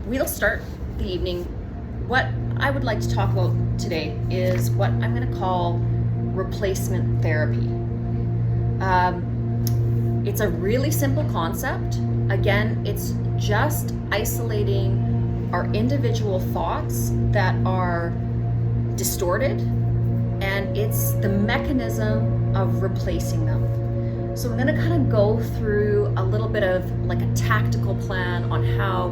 we'll start the evening. What I would like to talk about today is what I'm going to call replacement therapy. It's a really simple concept. Again, it's just isolating our individual thoughts that are distorted, and it's the mechanism of replacing them. So I'm going to kind of go through a little bit of like a tactical plan on how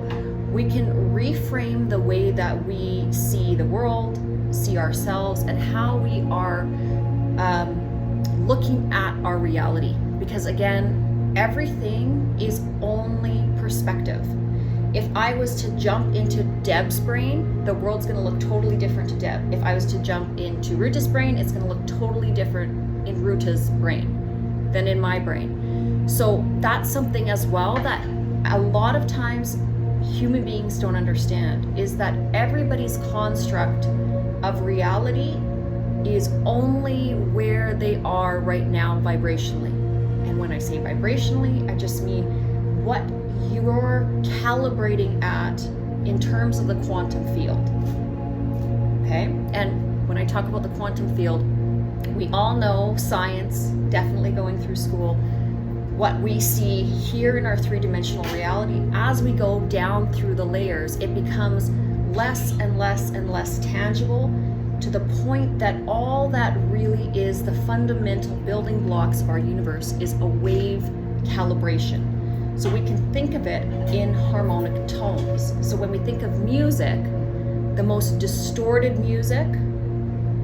we can reframe the way that we see the world, see ourselves, and how we are looking at our reality. Because again, everything is only perspective. If I was to jump into Deb's brain, the world's going to look totally different to Deb. If I was to jump into Ruta's brain, it's going to look totally different in Ruta's brain than in my brain. So that's something as well that a lot of times human beings don't understand, is that everybody's construct of reality is only where they are right now vibrationally. And when I say vibrationally, I just mean what you're calibrating at in terms of the quantum field. Okay? And when I talk about the quantum field, we all know science, definitely going through school, what we see here in our three-dimensional reality, as we go down through the layers, it becomes less and less and less tangible, to the point that all that really is the fundamental building blocks of our universe is a wave calibration. So we can think of it in harmonic tones. So when we think of music, the most distorted music,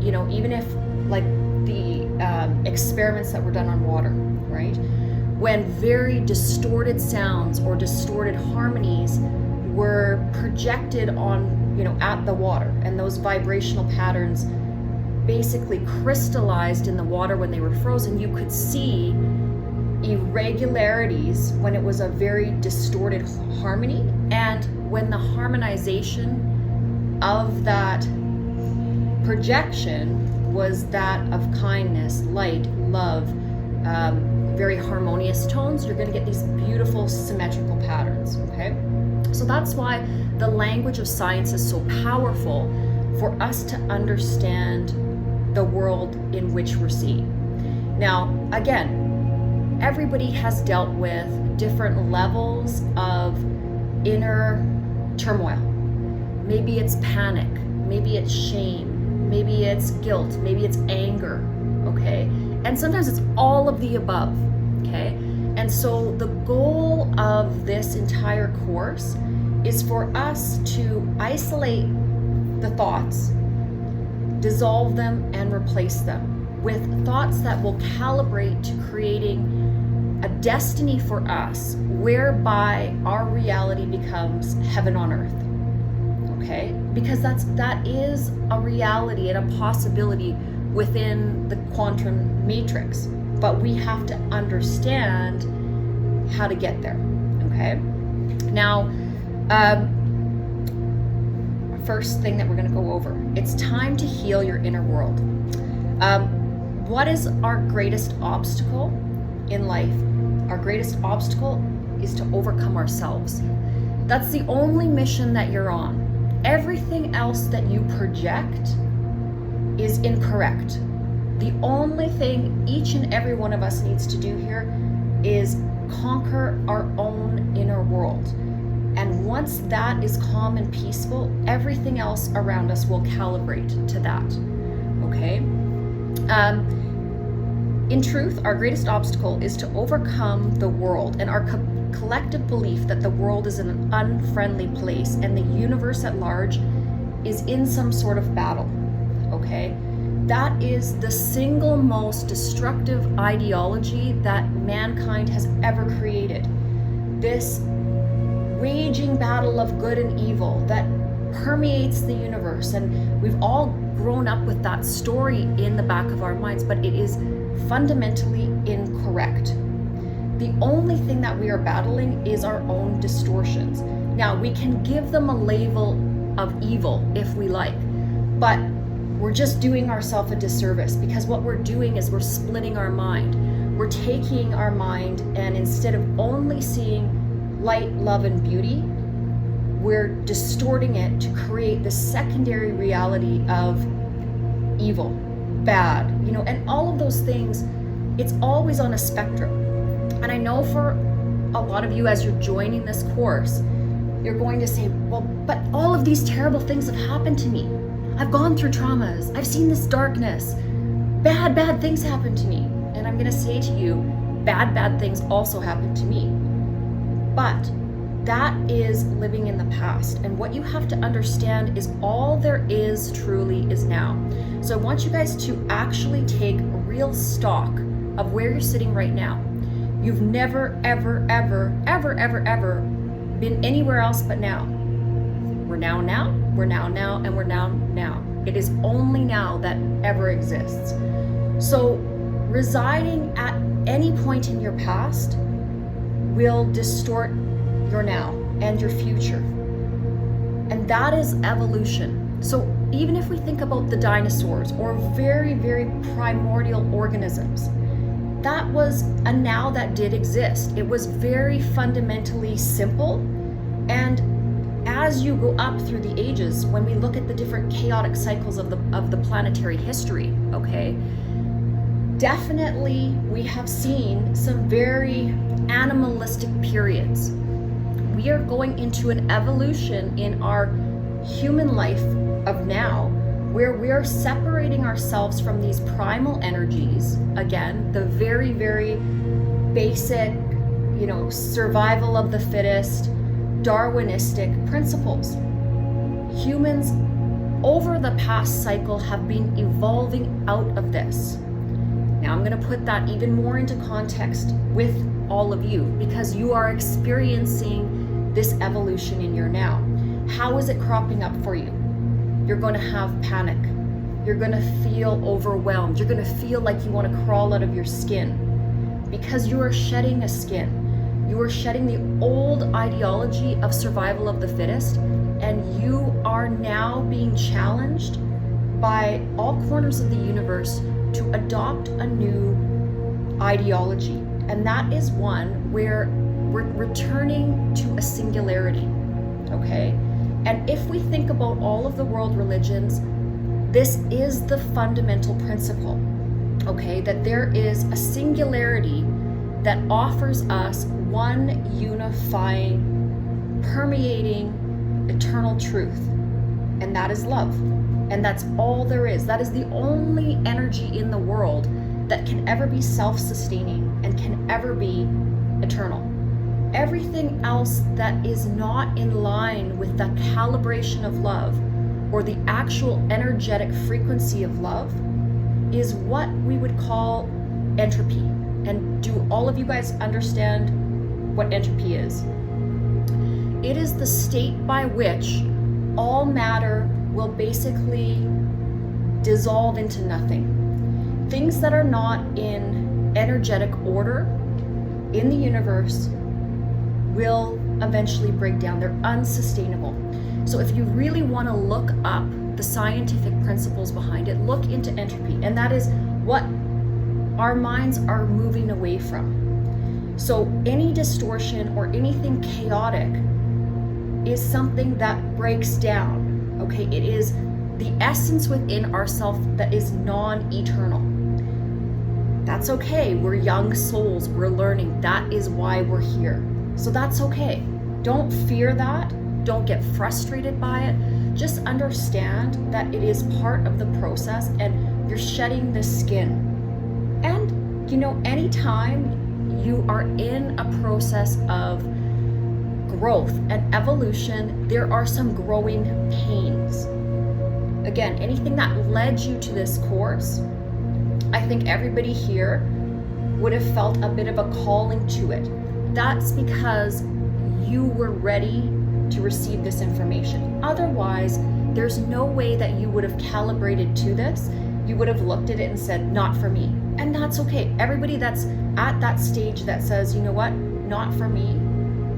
you know, even if like the experiments that were done on water, right? When very distorted sounds or distorted harmonies were projected on, you know, at the water, and those vibrational patterns basically crystallized in the water when they were frozen, you could see irregularities when it was a very distorted harmony, and when the harmonization of that projection was that of kindness, light, love, very harmonious tones, you're going to get these beautiful symmetrical patterns. Okay, so that's why the language of science is so powerful for us to understand the world in which we're seeing. Now, again, everybody has dealt with different levels of inner turmoil. Maybe it's panic, maybe it's shame, maybe it's guilt, maybe it's anger, okay? And sometimes it's all of the above, okay? And so the goal of this entire course is for us to isolate the thoughts, dissolve them, and replace them with thoughts that will calibrate to creating a destiny for us whereby our reality becomes heaven on earth. Okay? Because that is a reality and a possibility within the quantum matrix. But we have to understand how to get there. Okay? Now, first thing that we're going to go over, it's time to heal your inner world. What is our greatest obstacle in life? Our greatest obstacle is to overcome ourselves. That's the only mission that you're on. Everything else that you project is incorrect. The only thing each and every one of us needs to do here is conquer our own inner world. And once that is calm and peaceful, everything else around us will calibrate to that. Okay? In truth, our greatest obstacle is to overcome the world and our collective belief that the world is an unfriendly place and the universe at large is in some sort of battle. Okay? That is the single most destructive ideology that mankind has ever created. This waging battle of good and evil that permeates the universe, and we've all grown up with that story in the back of our minds, but it is fundamentally incorrect. The only thing that we are battling is our own distortions. Now, we can give them a label of evil if we like, but we're just doing ourselves a disservice, because what we're doing is we're splitting our mind. We're taking our mind, and instead of only seeing light, love, and beauty, we're distorting it to create the secondary reality of evil, bad, and all of those things. It's always on a spectrum. And I know for a lot of you, as you're joining this course, you're going to say, well, but all of these terrible things have happened to me. I've gone through traumas. I've seen this darkness. Bad things happen to me. And I'm going to say to you, bad things also happen to me. But that is living in the past. And what you have to understand is all there is truly is now. So I want you guys to actually take real stock of where you're sitting right now. You've never, ever been anywhere else but now. We're now, we're now, and we're now. It is only now that ever exists. So residing at any point in your past will distort your now and your future. And that is evolution. So even if we think about the dinosaurs or very, very primordial organisms, that was a now that did exist. It was very fundamentally simple. And as you go up through the ages, when we look at the different chaotic cycles of the planetary history, okay, definitely we have seen some very animalistic periods. We are going into an evolution in our human life of now, where we're separating ourselves from these primal energies, again, the very, very basic, survival of the fittest, Darwinistic principles. Humans over the past cycle have been evolving out of this. Now I'm going to put that even more into context with all of you, because you are experiencing this evolution in your now. How is it cropping up for you? You're going to have panic. You're going to feel overwhelmed. You're going to feel like you want to crawl out of your skin because you are shedding a skin. You are shedding the old ideology of survival of the fittest, and you are now being challenged by all corners of the universe to adopt a new ideology. And that is one where we're returning to a singularity, okay? And if we think about all of the world religions, this is the fundamental principle, okay? That there is a singularity that offers us one unifying, permeating, eternal truth. And that is love. And that's all there is. That is the only energy in the world that can ever be self-sustaining and can ever be eternal. Everything else that is not in line with the calibration of love or the actual energetic frequency of love is what we would call entropy. And do all of you guys understand what entropy is? It is the state by which all matter will basically dissolve into nothing. Things that are not in energetic order in the universe will eventually break down. They're unsustainable. So if you really want to look up the scientific principles behind it, look into entropy. And that is what our minds are moving away from. So any distortion or anything chaotic is something that breaks down, okay? It is the essence within ourself that is non-eternal. That's okay. We're young souls. We're learning. That is why we're here. So that's okay. Don't fear that. Don't get frustrated by it. Just understand that it is part of the process and you're shedding the skin. And, anytime you are in a process of growth and evolution, there are some growing pains. Again, anything that led you to this course, I think everybody here would have felt a bit of a calling to it. That's because you were ready to receive this information. Otherwise, there's no way that you would have calibrated to this. You would have looked at it and said, not for me. And that's okay. Everybody that's at that stage that says, you know what, not for me,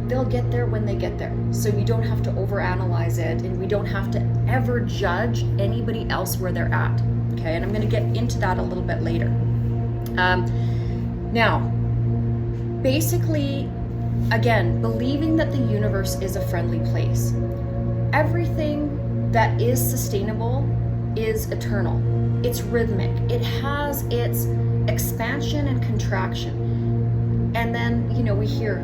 they'll get there when they get there. So you don't have to overanalyze it, and we don't have to ever judge anybody else where they're at. Okay, and I'm going to get into that a little bit later. Now, basically, again, believing that the universe is a friendly place. Everything that is sustainable is eternal. It's rhythmic. It has its expansion and contraction. And then, we hear,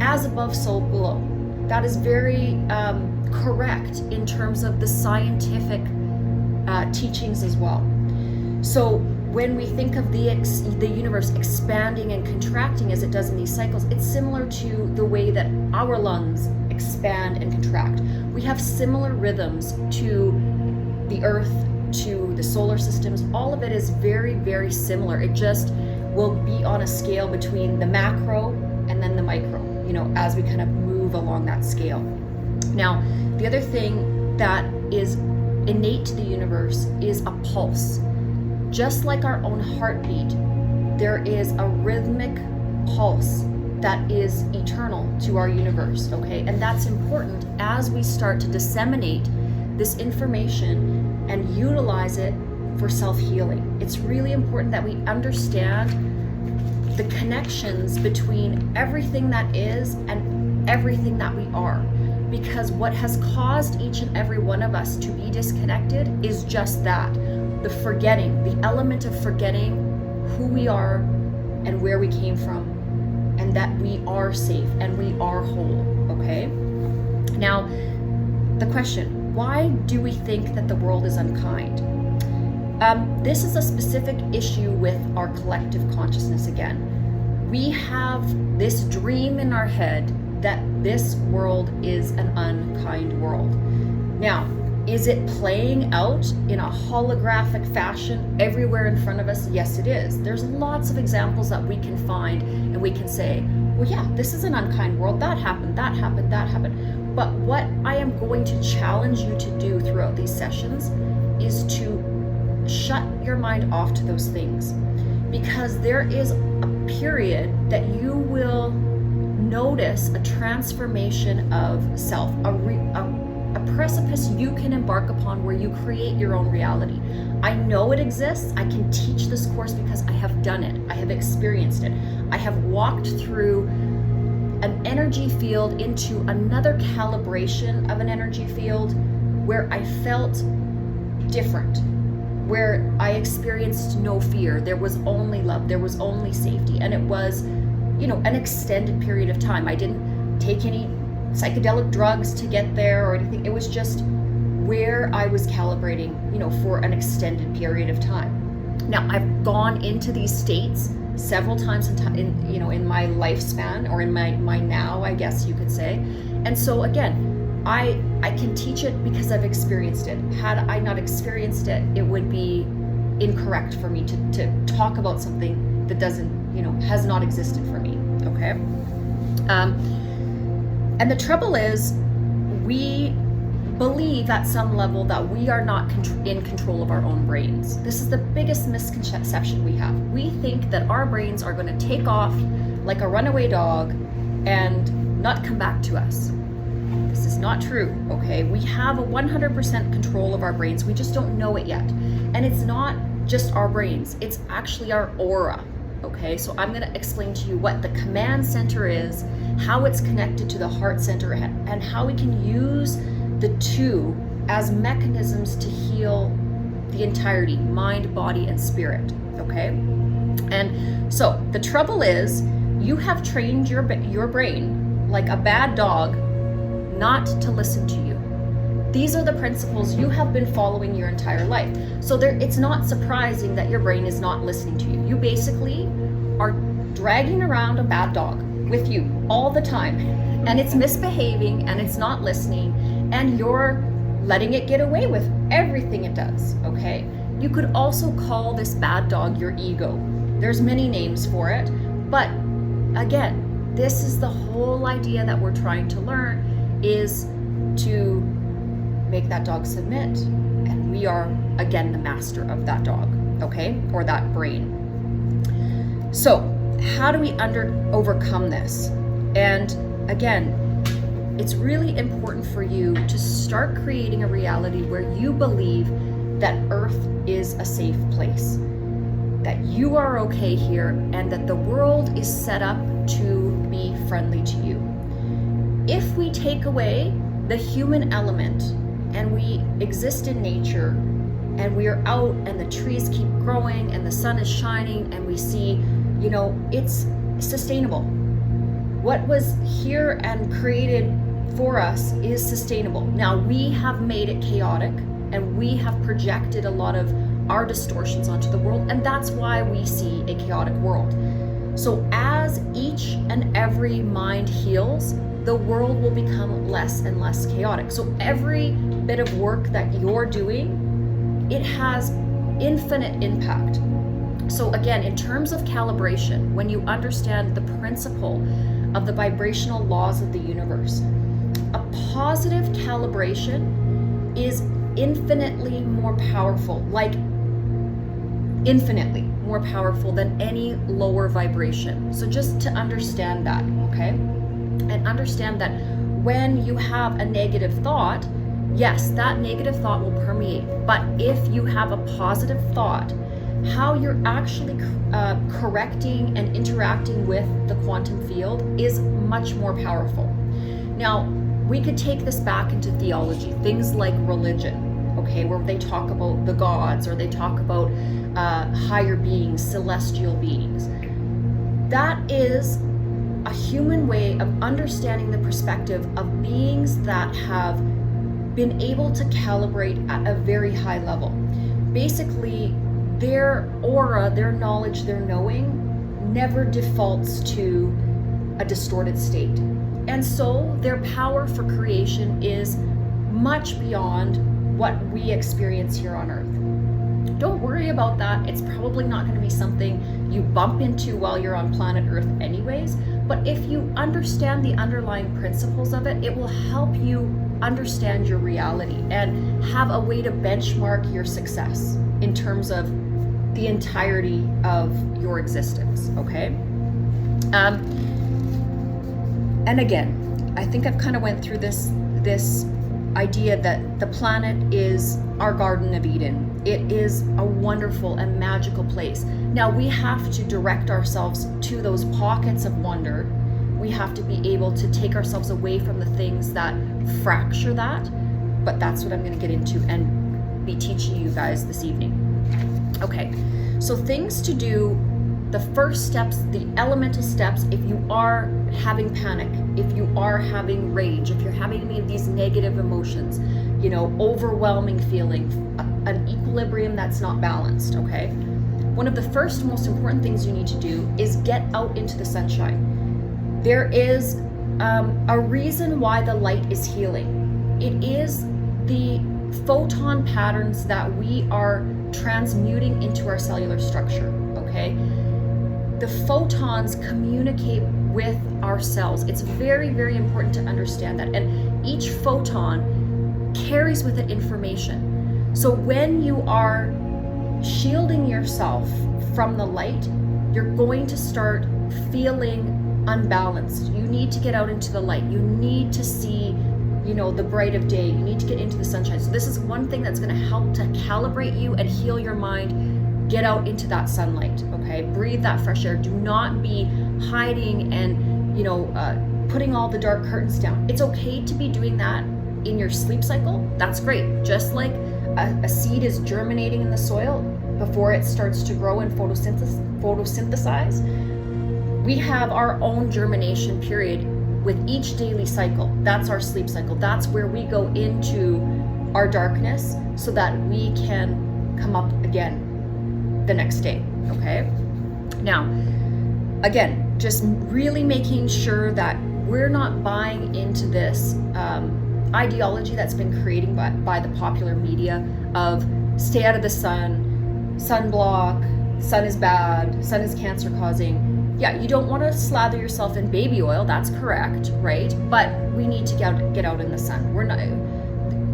as above, so below. That is very correct in terms of the scientific teachings as well. So when we think of the universe expanding and contracting as it does in these cycles, it's similar to the way that our lungs expand and contract. We have similar rhythms to the earth, to the solar systems. All of it is very, very similar. It just will be on a scale between the macro and then the micro, as we kind of move along that scale. Now, the other thing that is innate to the universe is a pulse. Just like our own heartbeat, there is a rhythmic pulse that is eternal to our universe, okay? And that's important as we start to disseminate this information and utilize it for self-healing. It's really important that we understand the connections between everything that is and everything that we are. Because what has caused each and every one of us to be disconnected is just that. The forgetting, the element of forgetting who we are and where we came from, and that we are safe and we are whole, okay? Now, the question, why do we think that the world is unkind? This is a specific issue with our collective consciousness again. We have this dream in our head that this world is an unkind world. Now, is it playing out in a holographic fashion everywhere in front of us? Yes, it is. There's lots of examples that we can find and we can say, well, yeah, this is an unkind world. That happened, that happened, that happened. But what I am going to challenge you to do throughout these sessions is to shut your mind off to those things. Because there is a period that you will notice a transformation of self, a precipice you can embark upon where you create your own reality. I know it exists. I can teach this course because I have done it. I have experienced it. I have walked through an energy field into another calibration of an energy field where I felt different, where I experienced no fear. There was only love. There was only safety. And it was, an extended period of time. I didn't take any psychedelic drugs to get there or anything. It was just where I was calibrating, for an extended period of time. Now, I've gone into these states several times in my lifespan, or in my now, I guess you could say. And so again, I can teach it because I've experienced it. Had I not experienced it, it would be incorrect for me to talk about something that doesn't, has not existed for me, okay? And the trouble is, we believe at some level that we are not in control of our own brains. This is the biggest misconception we have. We think that our brains are going to take off like a runaway dog and not come back to us. This is not true, okay? We have a 100% control of our brains. We just don't know it yet. And it's not just our brains. It's actually our aura, okay? So I'm going to explain to you what the command center is, how it's connected to the heart center, and how we can use the two as mechanisms to heal the entirety, mind, body, and spirit, okay? And so the trouble is, you have trained your brain like a bad dog not to listen to you. These are the principles you have been following your entire life. So it's not surprising that your brain is not listening to you. You basically are dragging around a bad dog with you all the time, and it's misbehaving and it's not listening, and you're letting it get away with everything it does, okay? You could also call this bad dog your ego. There's many names for it, but again, this is the whole idea that we're trying to learn, is to make that dog submit, and we are again the master of that dog, okay, or that brain. So how do we overcome this? And again, it's really important for you to start creating a reality where you believe that Earth is a safe place, that you are okay here, and that the world is set up to be be friendly to you. If we take away the human element and we exist in nature and we are out and the trees keep growing and the sun is shining and we see, it's sustainable. What was here and created for us is sustainable. Now we have made it chaotic and we have projected a lot of our distortions onto the world, and that's why we see a chaotic world. So as each and every mind heals, the world will become less and less chaotic. So every bit of work that you're doing, it has infinite impact. So again, in terms of calibration, when you understand the principle of the vibrational laws of the universe, a positive calibration is infinitely more powerful, like infinitely more powerful than any lower vibration. So just to understand that, okay? And understand that when you have a negative thought, yes, that negative thought will permeate. But if you have a positive thought, how you're actually correcting and interacting with the quantum field is much more powerful. Now, we could take this back into theology, things like religion, okay, where they talk about the gods or they talk about higher beings, celestial beings. That is a human way of understanding the perspective of beings that have been able to calibrate at a very high level. Basically, their aura, their knowledge, their knowing never defaults to a distorted state. And so their power for creation is much beyond what we experience here on Earth. Don't worry about that. It's probably not going to be something you bump into while you're on planet Earth anyways. But if you understand the underlying principles of it, it will help you understand your reality and have a way to benchmark your success in terms of the entirety of your existence, okay? And again, I think I've kind of went through this idea that the planet is our Garden of Eden. It is a wonderful and magical place. Now we have to direct ourselves to those pockets of wonder. We have to be able to take ourselves away from the things that fracture that, but that's what I'm going to get into and be teaching you guys this evening. Okay, so things to do, the first steps, the elemental steps, if you are having panic, if you are having rage, if you're having any of these negative emotions, overwhelming feeling, an equilibrium that's not balanced, okay? One of the first most important things you need to do is get out into the sunshine. There is a reason why the light is healing. It is the photon patterns that we are transmuting into our cellular structure, okay? The photons communicate with our cells. It's very, very important to understand that. And each photon carries with it information. So when you are shielding yourself from the light, you're going to start feeling unbalanced. You need to get out into the light. You need to see, the bright of day. You need to get into the sunshine. So this is one thing that's going to help to calibrate you and heal your mind. Get out into that sunlight, okay? Breathe that fresh air. Do not be hiding and, putting all the dark curtains down. It's okay to be doing that in your sleep cycle. That's great. Just like a seed is germinating in the soil before it starts to grow and photosynthesize, we have our own germination period with each daily cycle. That's our sleep cycle. That's where we go into our darkness so that we can come up again the next day, okay? Now, again, just really making sure that we're not buying into this ideology that's been created by the popular media of stay out of the sun, sunblock, sun is bad, sun is cancer causing. Yeah, you don't want to slather yourself in baby oil, that's correct, right? But we need to get out in the sun. We're not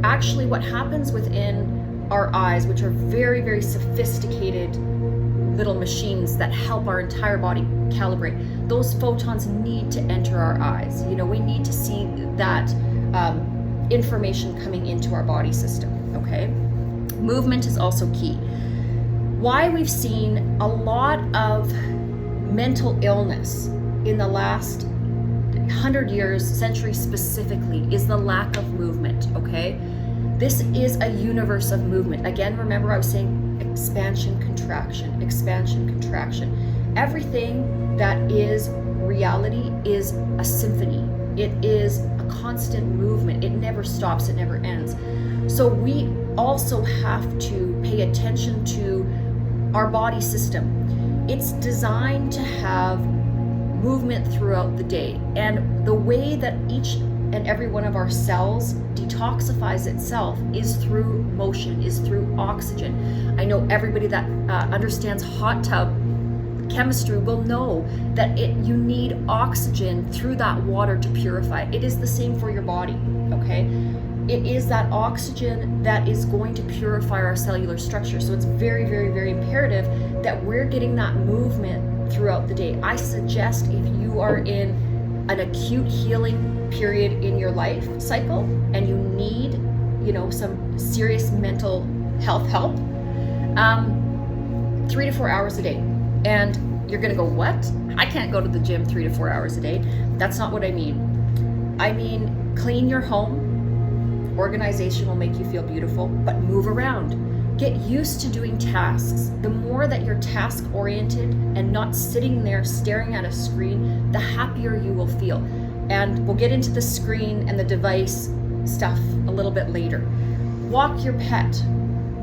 actually what happens within our eyes, which are very, very sophisticated little machines that help our entire body calibrate. Those photons need to enter our eyes. We need to see that information coming into our body system, okay? Movement is also key. Why we've seen a lot of mental illness in the last 100 years, centuries specifically, is the lack of movement, okay? This is a universe of movement. Again, remember I was saying expansion, contraction, expansion, contraction. Everything that is reality is a symphony. It is a constant movement. It never stops, it never ends. So we also have to pay attention to our body system. It's designed to have movement throughout the day. And the way that each and every one of our cells detoxifies itself is through motion, is through oxygen. I know everybody that understands hot tub chemistry will know that you need oxygen through that water to purify. It is the same for your body, okay? It is that oxygen that is going to purify our cellular structure. So it's very, very, very imperative that we're getting that movement throughout the day. I suggest if you are in an acute healing period in your life cycle and you need, some serious mental health help, 3 to 4 hours a day. And you're gonna go, what? I can't go to the gym 3 to 4 hours a day. That's not what I mean. I mean, clean your home. Organization will make you feel beautiful, but move around. Get used to doing tasks. The more that you're task oriented and not sitting there staring at a screen, the happier you will feel. And we'll get into the screen and the device stuff a little bit later. Walk your pet.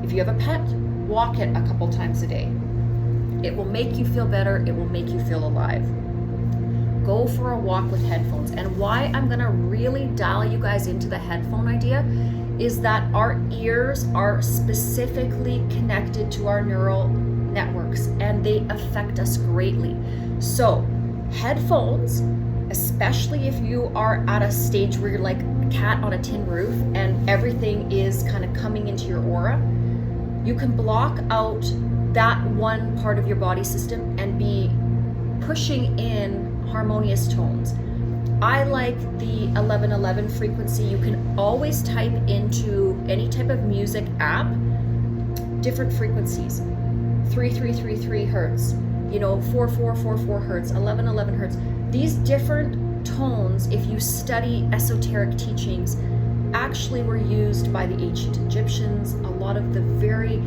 If you have a pet, walk it a couple times a day. It will make you feel better. It will make you feel alive. Go for a walk with headphones. And why I'm gonna really dial you guys into the headphone idea is that our ears are specifically connected to our neural networks and they affect us greatly. So headphones, especially if you are at a stage where you're like a cat on a tin roof and everything is kind of coming into your aura, you can block out that one part of your body system and be pushing in harmonious tones. I like the 1111 frequency. You can always type into any type of music app different frequencies. 3333 hertz, 4444 hertz, 1111 hertz. These different tones, if you study esoteric teachings, actually were used by the ancient Egyptians. A lot of the very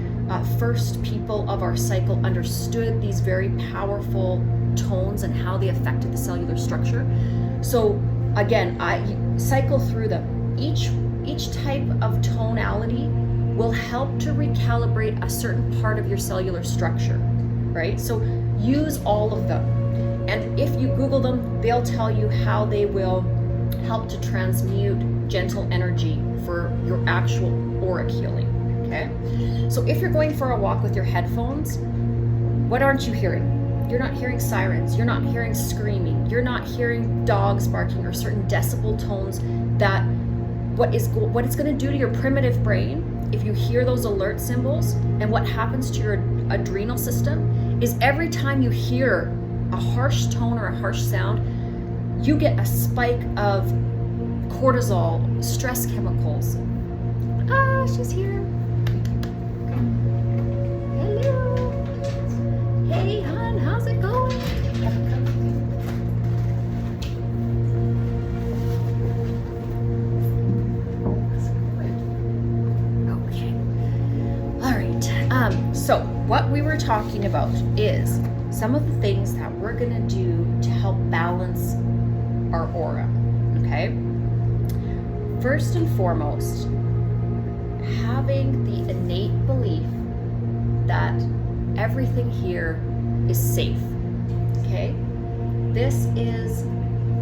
first people of our cycle understood these very powerful tones and how they affected the cellular structure. So again, I cycle through them. Each type of tonality will help to recalibrate a certain part of your cellular structure, right? So use all of them. And if you Google them, they'll tell you how they will help to transmute gentle energy for your actual auric healing, okay? So if you're going for a walk with your headphones, what aren't you hearing? You're not hearing sirens, you're not hearing screaming, you're not hearing dogs barking or certain decibel tones that what it's going to do to your primitive brain if you hear those alert symbols, and what happens to your adrenal system is every time you hear a harsh tone or a harsh sound, you get a spike of cortisol, stress chemicals. She's here. Hello. Hey, hon, how's it going? Okay. All right. So what we were talking about is some of the things that we're gonna do to help balance our aura, okay? First and foremost, having the innate belief that everything here is safe, okay? This is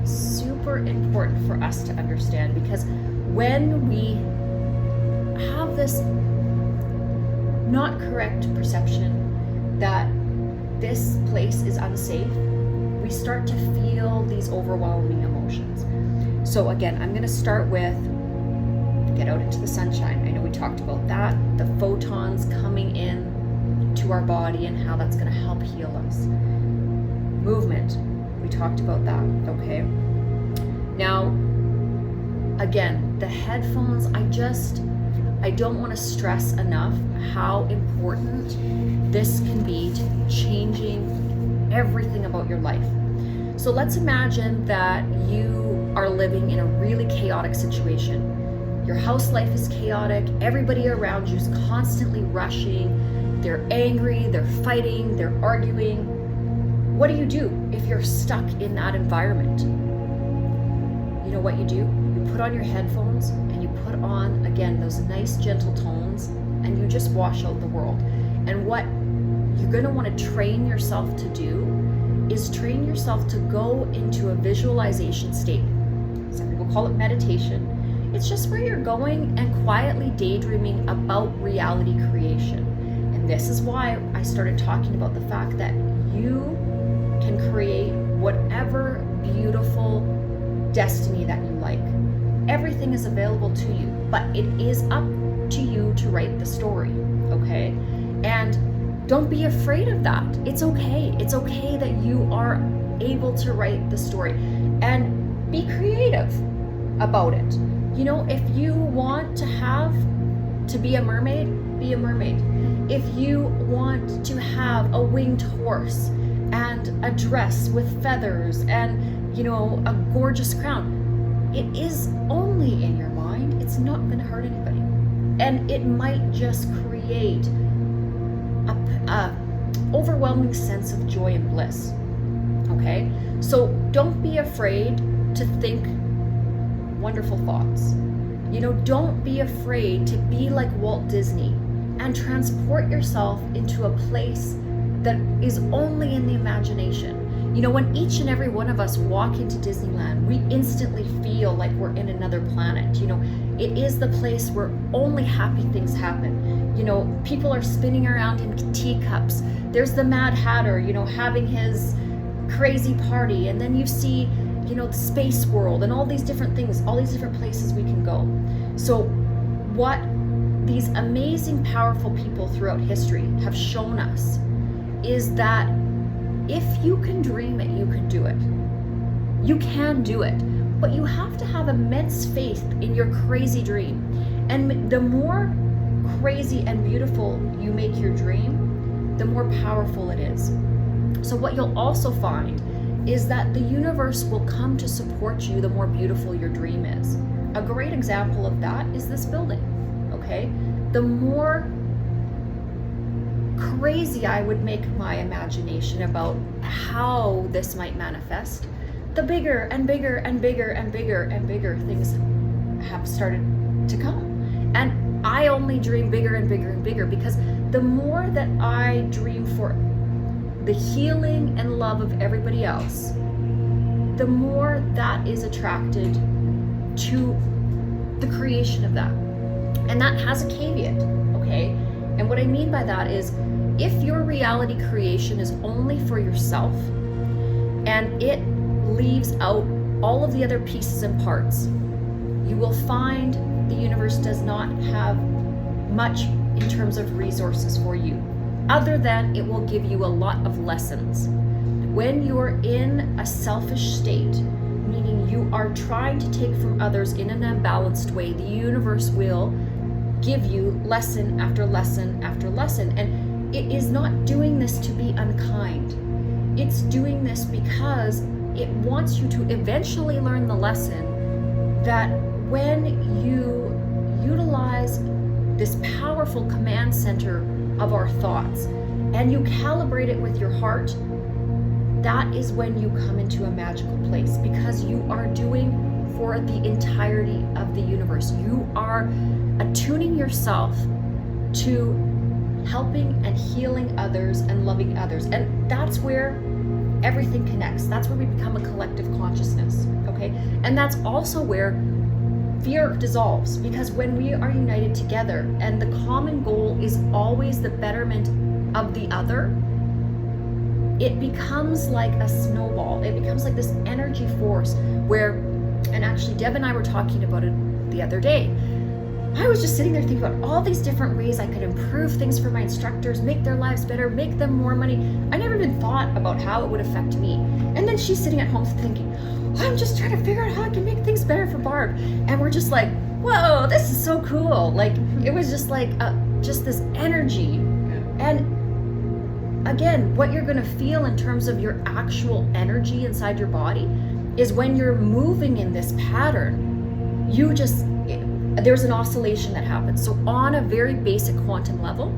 super important for us to understand, because when we have this not correct perception that this place is unsafe, we start to feel these overwhelming emotions. So again, I'm gonna start with get out into the sunshine. I know we talked about that, the photons coming in to our body and how that's gonna help heal us. Movement, we talked about that, okay? Now, again, the headphones, I don't wanna stress enough how important this can be to changing everything about your life. So let's imagine that you are living in a really chaotic situation. Your house life is chaotic. Everybody around you is constantly rushing. They're angry, they're fighting, they're arguing. What do you do if you're stuck in that environment? You know what you do? You put on your headphones and you put on, again, those nice gentle tones, and you just wash out the world. And what you're going to want to train yourself to do is train yourself to go into a visualization state. Some people call it meditation. It's just where you're going and quietly daydreaming about reality creation. And this is why I started talking about the fact that you can create whatever beautiful destiny that you like. Everything is available to you, but it is up to you to write the story, okay? And don't be afraid of that. It's okay. It's okay that you are able to write the story, and be creative about it. You know, if you want to be a mermaid, be a mermaid. If you want to have a winged horse and a dress with feathers and, you know, a gorgeous crown, it is only in your mind. It's not going to hurt anybody. And it might just create a overwhelming sense of joy and bliss. Okay? So don't be afraid to think wonderful thoughts. You know, don't be afraid to be like Walt Disney and transport yourself into a place that is only in the imagination. You know, when each and every one of us walk into Disneyland, we instantly feel like we're in another planet. You know, it is the place where only happy things happen. You know, people are spinning around in teacups. There's the Mad Hatter, you know, having his crazy party. And then you see, you know, the space world and all these different things, all these different places we can go. So what these amazing, powerful people throughout history have shown us is that if you can dream it, you can do it. You can do it, but you have to have immense faith in your crazy dream. And the more crazy and beautiful you make your dream, the more powerful it is. So what you'll also find is that the universe will come to support you the more beautiful your dream is. A great example of that is this building, okay? The more crazy I would make my imagination about how this might manifest, the bigger and bigger and bigger and bigger and bigger things have started to come. And I only dream bigger and bigger and bigger, because the more that I dream for the healing and love of everybody else, the more that is attracted to the creation of that. And that has a caveat, okay? And what I mean by that is, if your reality creation is only for yourself and it leaves out all of the other pieces and parts, you will find the universe does not have much in terms of resources for you, other than it will give you a lot of lessons. When you're in a selfish state, meaning you are trying to take from others in an unbalanced way, the universe will give you lesson after lesson after lesson. And it is not doing this to be unkind. It's doing this because it wants you to eventually learn the lesson that when you utilize this powerful command center of our thoughts and you calibrate it with your heart, that is when you come into a magical place, because you are doing for the entirety of the universe. You are attuning yourself to helping and healing others and loving others. And that's where everything connects. That's where we become a collective consciousness, okay? And that's also where fear dissolves, because when we are united together and the common goal is always the betterment of the other, it becomes like a snowball. It becomes like this energy force where, and actually Deb and I were talking about it the other day. I was just sitting there thinking about all these different ways I could improve things for my instructors, make their lives better, make them more money. I never even thought about how it would affect me. And then she's sitting at home thinking, I'm just trying to figure out how I can make things better for Barb. And we're just like, whoa, this is so cool. Like, it was just like, just this energy. And again, what you're going to feel in terms of your actual energy inside your body is when you're moving in this pattern, there's an oscillation that happens. So on a very basic quantum level,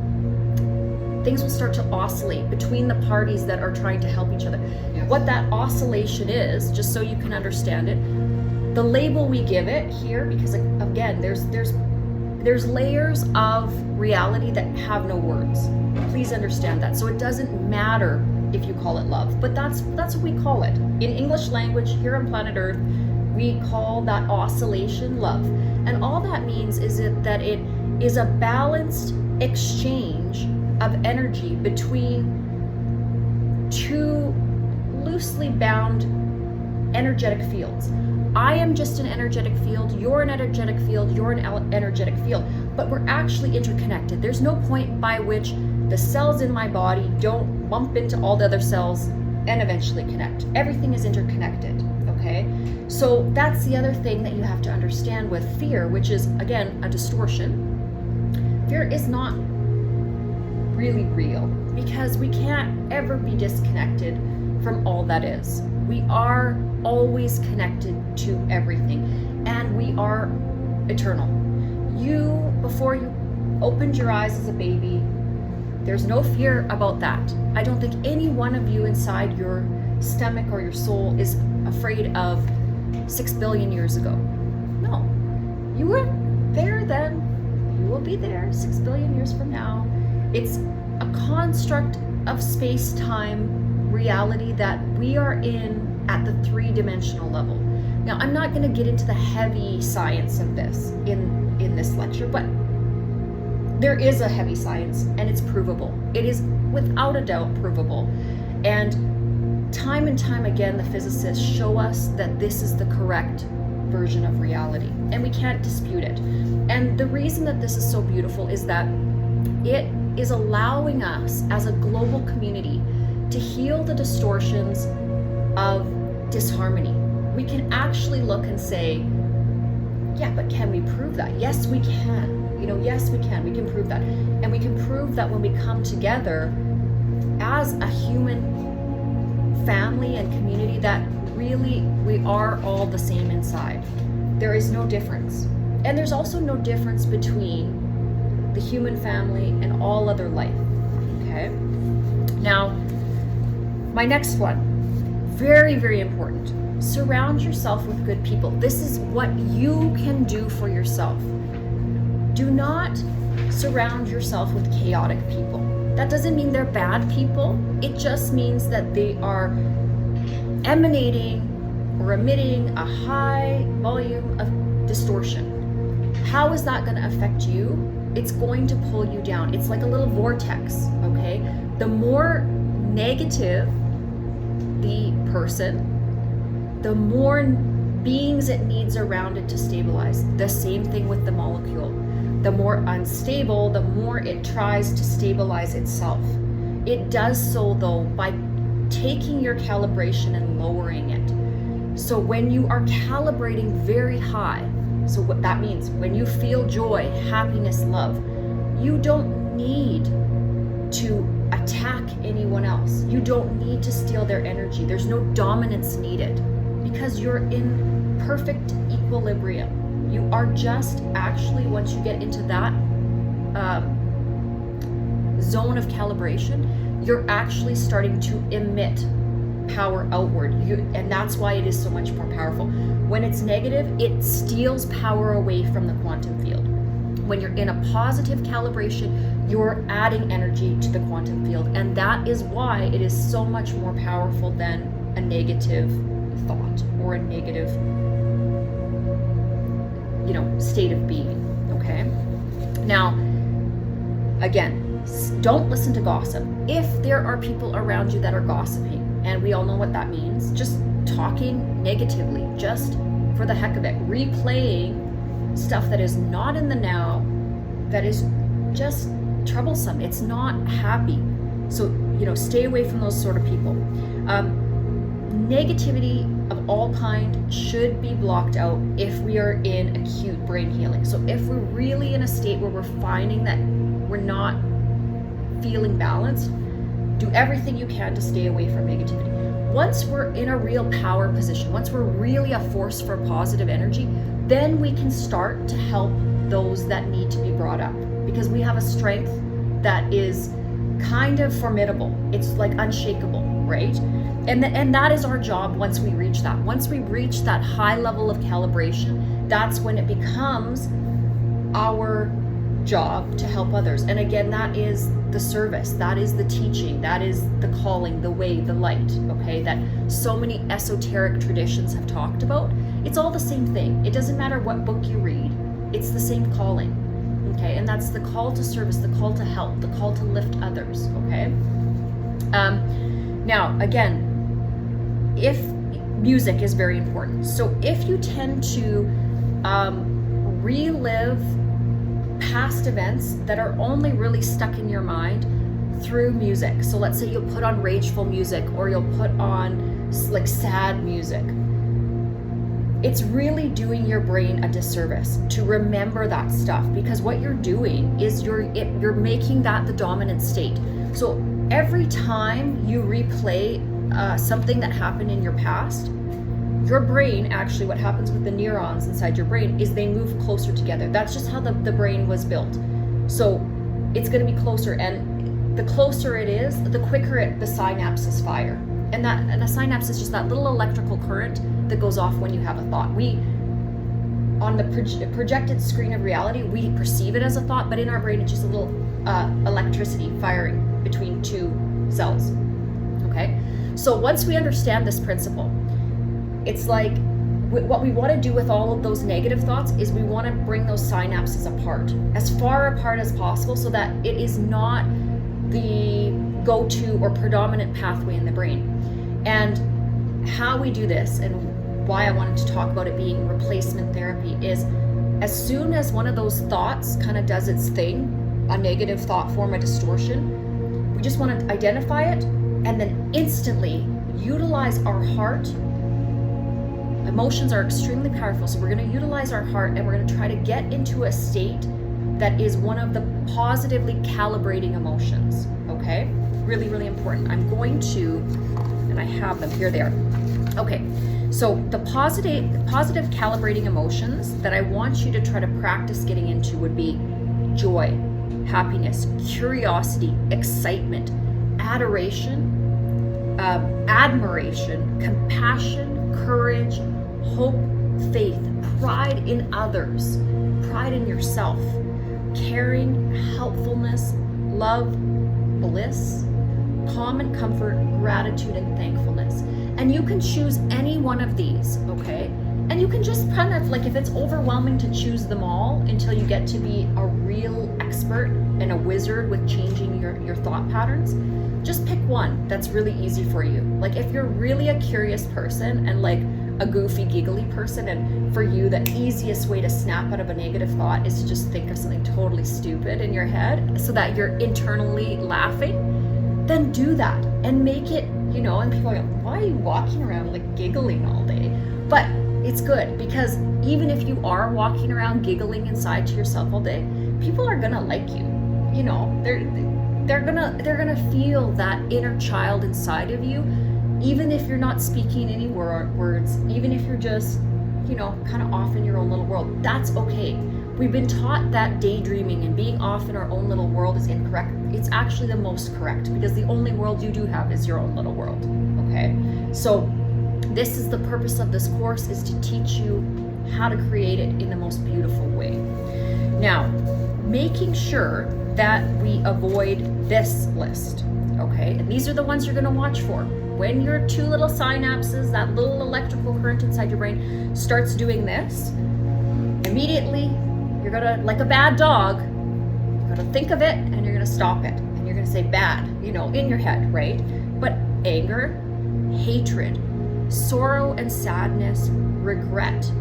things will start to oscillate between the parties that are trying to help each other. Yes. What that oscillation is, just so you can understand it, the label we give it here, because again, there's layers of reality that have no words. Please understand that. So it doesn't matter if you call it love, but that's what we call it. In English language, here on planet Earth, we call that oscillation love. And all that means is that it is a balanced exchange of energy between two loosely bound energetic fields. I am just an energetic field, you're an energetic field, you're an energetic field, but we're actually interconnected. There's no point by which the cells in my body don't bump into all the other cells and eventually connect. Everything is interconnected, okay? So that's the other thing that you have to understand with fear, which is, again, a distortion. Fear is not really real because we can't ever be disconnected from all that is. We are always connected to everything, and we are eternal. Before you opened your eyes as a baby, there's no fear about that. I don't think any one of you inside your stomach or your soul is afraid of 6 billion years ago. No, you were there then, you will be there 6 billion years from now. It's a construct of space-time reality that we are in at the 3-dimensional level. Now, I'm not going to get into the heavy science of this in this lecture, but there is a heavy science and it's provable. It is without a doubt provable. And time again, the physicists show us that this is the correct version of reality, and we can't dispute it. And the reason that this is so beautiful is that it is allowing us as a global community to heal the distortions of disharmony. We can actually look and say, yeah, but can we prove that? Yes, we can. Yes, we can. We can prove that. And we can prove that when we come together as a human family and community, that really we are all the same inside. There is no difference. And there's also no difference between the human family and all other life. Okay? Now, my next one, very, very important. Surround yourself with good people. This is what you can do for yourself. Do not surround yourself with chaotic people. That doesn't mean they're bad people. It just means that they are emanating or emitting a high volume of distortion. How is that going to affect you? It's going to pull you down. It's like a little vortex, okay? The more negative the person, the more beings it needs around it to stabilize. The same thing with the molecule. The more unstable, the more it tries to stabilize itself. It does so though by taking your calibration and lowering it. So when you are calibrating very high, so what that means, when you feel joy, happiness, love, you don't need to attack anyone else. You don't need to steal their energy. There's no dominance needed because you're in perfect equilibrium. You are just actually, once you get into that zone of calibration, you're actually starting to emit power outward. And that's why it is so much more powerful. When it's negative, it steals power away from the quantum field. When you're in a positive calibration, you're adding energy to the quantum field. And that is why it is so much more powerful than a negative thought or a negative state of being, okay? Now, again, don't listen to gossip. If there are people around you that are gossiping, and we all know what that means, just talking negatively, just for the heck of it, replaying stuff that is not in the now, that is just troublesome. It's not happy. So, stay away from those sort of people. Negativity of all kind should be blocked out if we are in acute brain healing. So if we're really in a state where we're finding that we're not feeling balanced, Do everything you can to stay away from negativity. Once we're in a real power position, once we're really a force for positive energy, then we can start to help those that need to be brought up, because we have a strength that is kind of formidable. It's like unshakable, right? And that is our job once we reach that. Once we reach that high level of calibration, that's when it becomes our job to help others. And again, that is the service, that is the teaching, that is the calling, the way, the light, okay, that so many esoteric traditions have talked about. It's all the same thing. It doesn't matter what book you read, it's the same calling, okay? And that's the call to service, the call to help, the call to lift others, okay? Now, again, if music is very important. So if you tend to relive past events that are only really stuck in your mind through music. So let's say you'll put on rageful music, or you'll put on like sad music. It's really doing your brain a disservice to remember that stuff, because what you're doing is you're making that the dominant state. So every time you replay something that happened in your past, your brain, actually what happens with the neurons inside your brain is they move closer together. That's just how the brain was built. So it's going to be closer, and the closer it is, the quicker the synapses fire. And a synapse is just that little electrical current that goes off when you have a thought. On the projected screen of reality, we perceive it as a thought, but in our brain it's just a little electricity firing between two cells. Okay? So once we understand this principle, it's like what we want to do with all of those negative thoughts is we want to bring those synapses apart, as far apart as possible, so that it is not the go-to or predominant pathway in the brain. And how we do this, and why I wanted to talk about it being replacement therapy, is as soon as one of those thoughts kind of does its thing, a negative thought form, a distortion, we just want to identify it and then instantly utilize our heart. Emotions are extremely powerful, so we're going to utilize our heart and we're going to try to get into a state that is one of the positively calibrating emotions, okay? Really, really important. I'm going to, and I have them, here they are. Okay, so the positive calibrating emotions that I want you to try to practice getting into would be joy, happiness, curiosity, excitement, adoration, admiration, compassion, courage, hope, faith, pride in others, pride in yourself, caring, helpfulness, love, bliss, calm and comfort, gratitude and thankfulness. And you can choose any one of these, okay? And you can just kind of, like, if it's overwhelming to choose them all until you get to be a real expert and a wizard with changing your thought patterns, just pick one that's really easy for you. Like, if you're really a curious person and like a goofy, giggly person, and for you the easiest way to snap out of a negative thought is to just think of something totally stupid in your head so that you're internally laughing, then do that and make it, you know, and people are like, why are you walking around like giggling all day? But it's good, because even if you are walking around giggling inside to yourself all day, people are gonna like you. You know, they're gonna feel that inner child inside of you, even if you're not speaking any words, even if you're just, you know, kind of off in your own little world. That's okay. We've been taught that daydreaming and being off in our own little world is incorrect. It's actually the most correct, because the only world you do have is your own little world, okay? So this is the purpose of this course, is to teach you how to create it in the most beautiful way. Now, making sure that we avoid this list, okay? And these are the ones you're gonna watch for. When your two little synapses, that little electrical current inside your brain starts doing this, immediately you're gonna, like a bad dog, you're gonna think of it and you're gonna stop it. And you're gonna say bad, you know, in your head, right? But anger, hatred, sorrow and sadness, regret,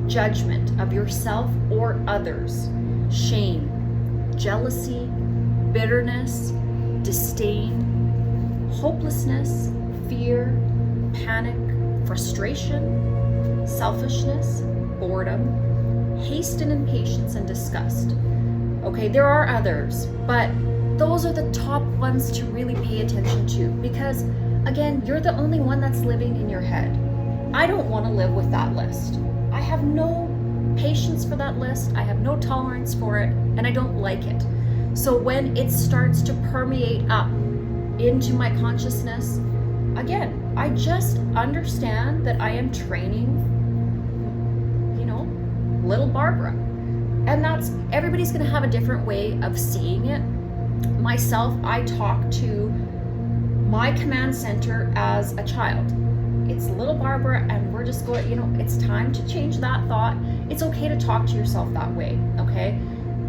judgment of yourself or others, shame, jealousy, bitterness, disdain, hopelessness, fear, panic, frustration, selfishness, boredom, haste and impatience and disgust. Okay, there are others, but those are the top ones to really pay attention to, because again, you're the only one that's living in your head. I don't want to live with that list. I have no patience for that list. I have no tolerance for it, and I don't like it. So when it starts to permeate up into my consciousness, again, I just understand that I am training, little Barbara. And that's, everybody's going to have a different way of seeing it. Myself, I talk to my command center as a child. It's little Barbara, and we're just going, it's time to change that thought. It's okay to talk to yourself that way, okay?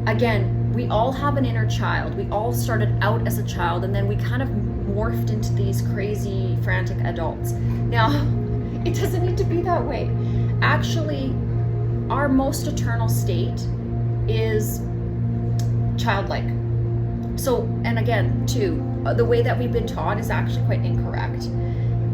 Again, we all have an inner child. We all started out as a child, and then we kind of morphed into these crazy, frantic adults. Now, it doesn't need to be that way. Actually, our most eternal state is childlike. So, and again, too, the way that we've been taught is actually quite incorrect.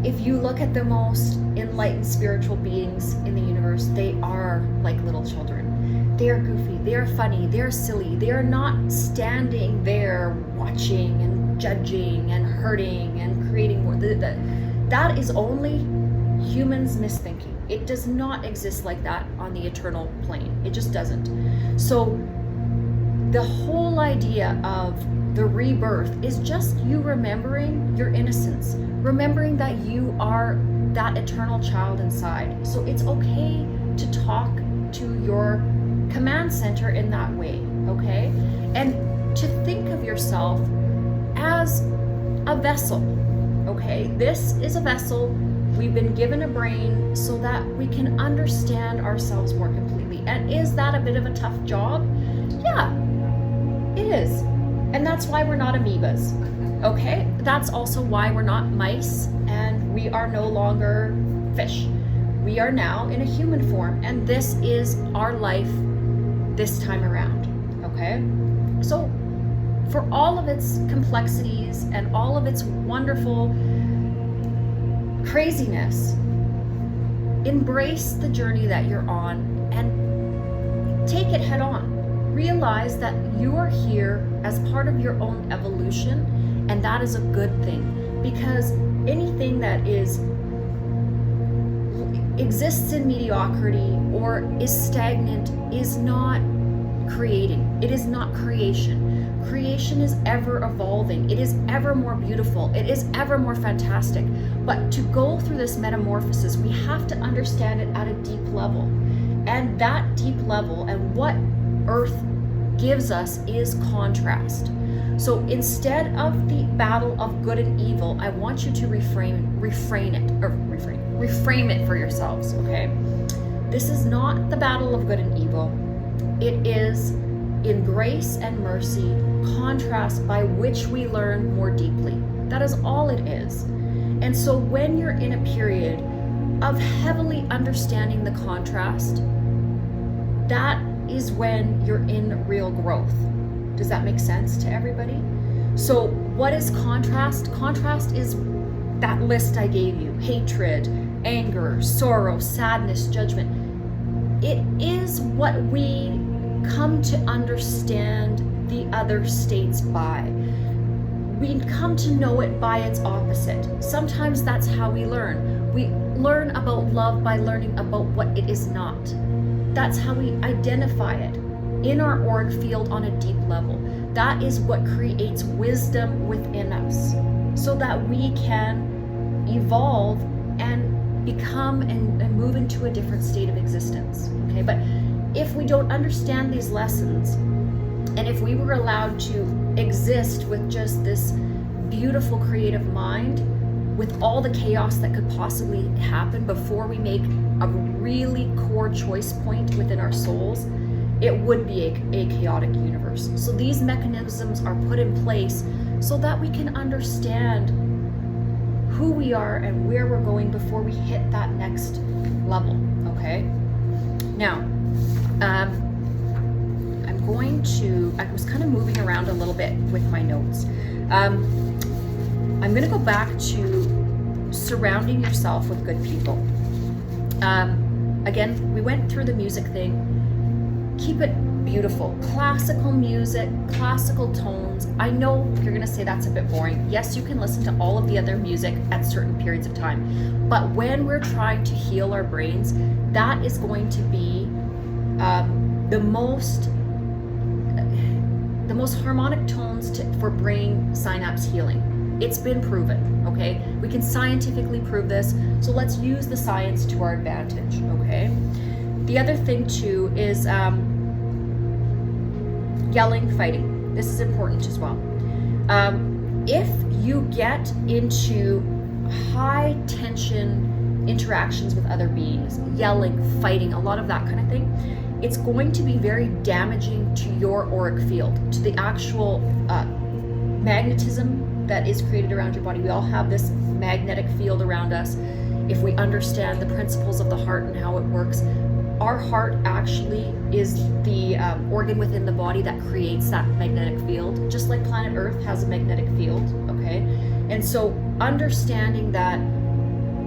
If you look at the most enlightened spiritual beings in the universe, they are like little children. They are goofy, they are funny, they are silly. They are not standing there watching and judging and hurting and creating more. That is only humans misthinking. It does not exist like that on the eternal plane. It just doesn't. So the whole idea of the rebirth is just you remembering your innocence, remembering that you are that eternal child inside. So it's okay to talk to your command center in that way, okay? And to think of yourself as a vessel, okay? This is a vessel. We've been given a brain so that we can understand ourselves more completely. And is that a bit of a tough job? Yeah, it is. And that's why we're not amoebas, okay? That's also why we're not mice, and we are no longer fish. We are now in a human form, and this is our life this time around, okay? So for all of its complexities and all of its wonderful craziness, embrace the journey that you're on and take it head on. Realize that you are here as part of your own evolution, and that is a good thing, because anything that exists in mediocrity or is stagnant is not creating. It is not creation. Creation is ever evolving. It is ever more beautiful. It is ever more fantastic. But to go through this metamorphosis, we have to understand it at a deep level. And that deep level and what Earth gives us is contrast. So instead of the battle of good and evil, I want you to reframe it for yourselves, okay? This is not the battle of good and evil. It is in grace and mercy, contrast by which we learn more deeply. That is all it is. And so when you're in a period of heavily understanding the contrast, that is when you're in real growth. Does that make sense to everybody? So what is contrast? Contrast is that list I gave you: hatred, anger, sorrow, sadness, judgment. It is what we come to understand the other states by. We come to know it by its opposite. Sometimes that's how we learn. We learn about love by learning about what it is not. That's how we identify it in our auric field on a deep level. That is what creates wisdom within us, so that we can evolve and become and move into a different state of existence. Okay, but if we don't understand these lessons, and if we were allowed to exist with just this beautiful creative mind, with all the chaos that could possibly happen before we make a really core choice point within our souls, it would be a chaotic universe. So these mechanisms are put in place so that we can understand who we are and where we're going before we hit that next level, okay? Now, I was kind of moving around a little bit with my notes. I'm gonna go back to surrounding yourself with good people. Again, we went through the music thing. Keep it beautiful. Classical music, classical tones. I know you're gonna say that's a bit boring. Yes, you can listen to all of the other music at certain periods of time. But when we're trying to heal our brains, that is going to be the most harmonic tones for brain synapse healing. It's been proven, okay? We can scientifically prove this, so let's use the science to our advantage, okay? The other thing too is yelling, fighting. This is important as well. If you get into high tension interactions with other beings, yelling, fighting, a lot of that kind of thing, it's going to be very damaging to your auric field, to the actual magnetism that is created around your body. We all have this magnetic field around us. If we understand the principles of the heart and how it works, our heart actually is the organ within the body that creates that magnetic field, just like planet Earth has a magnetic field, okay? And so understanding that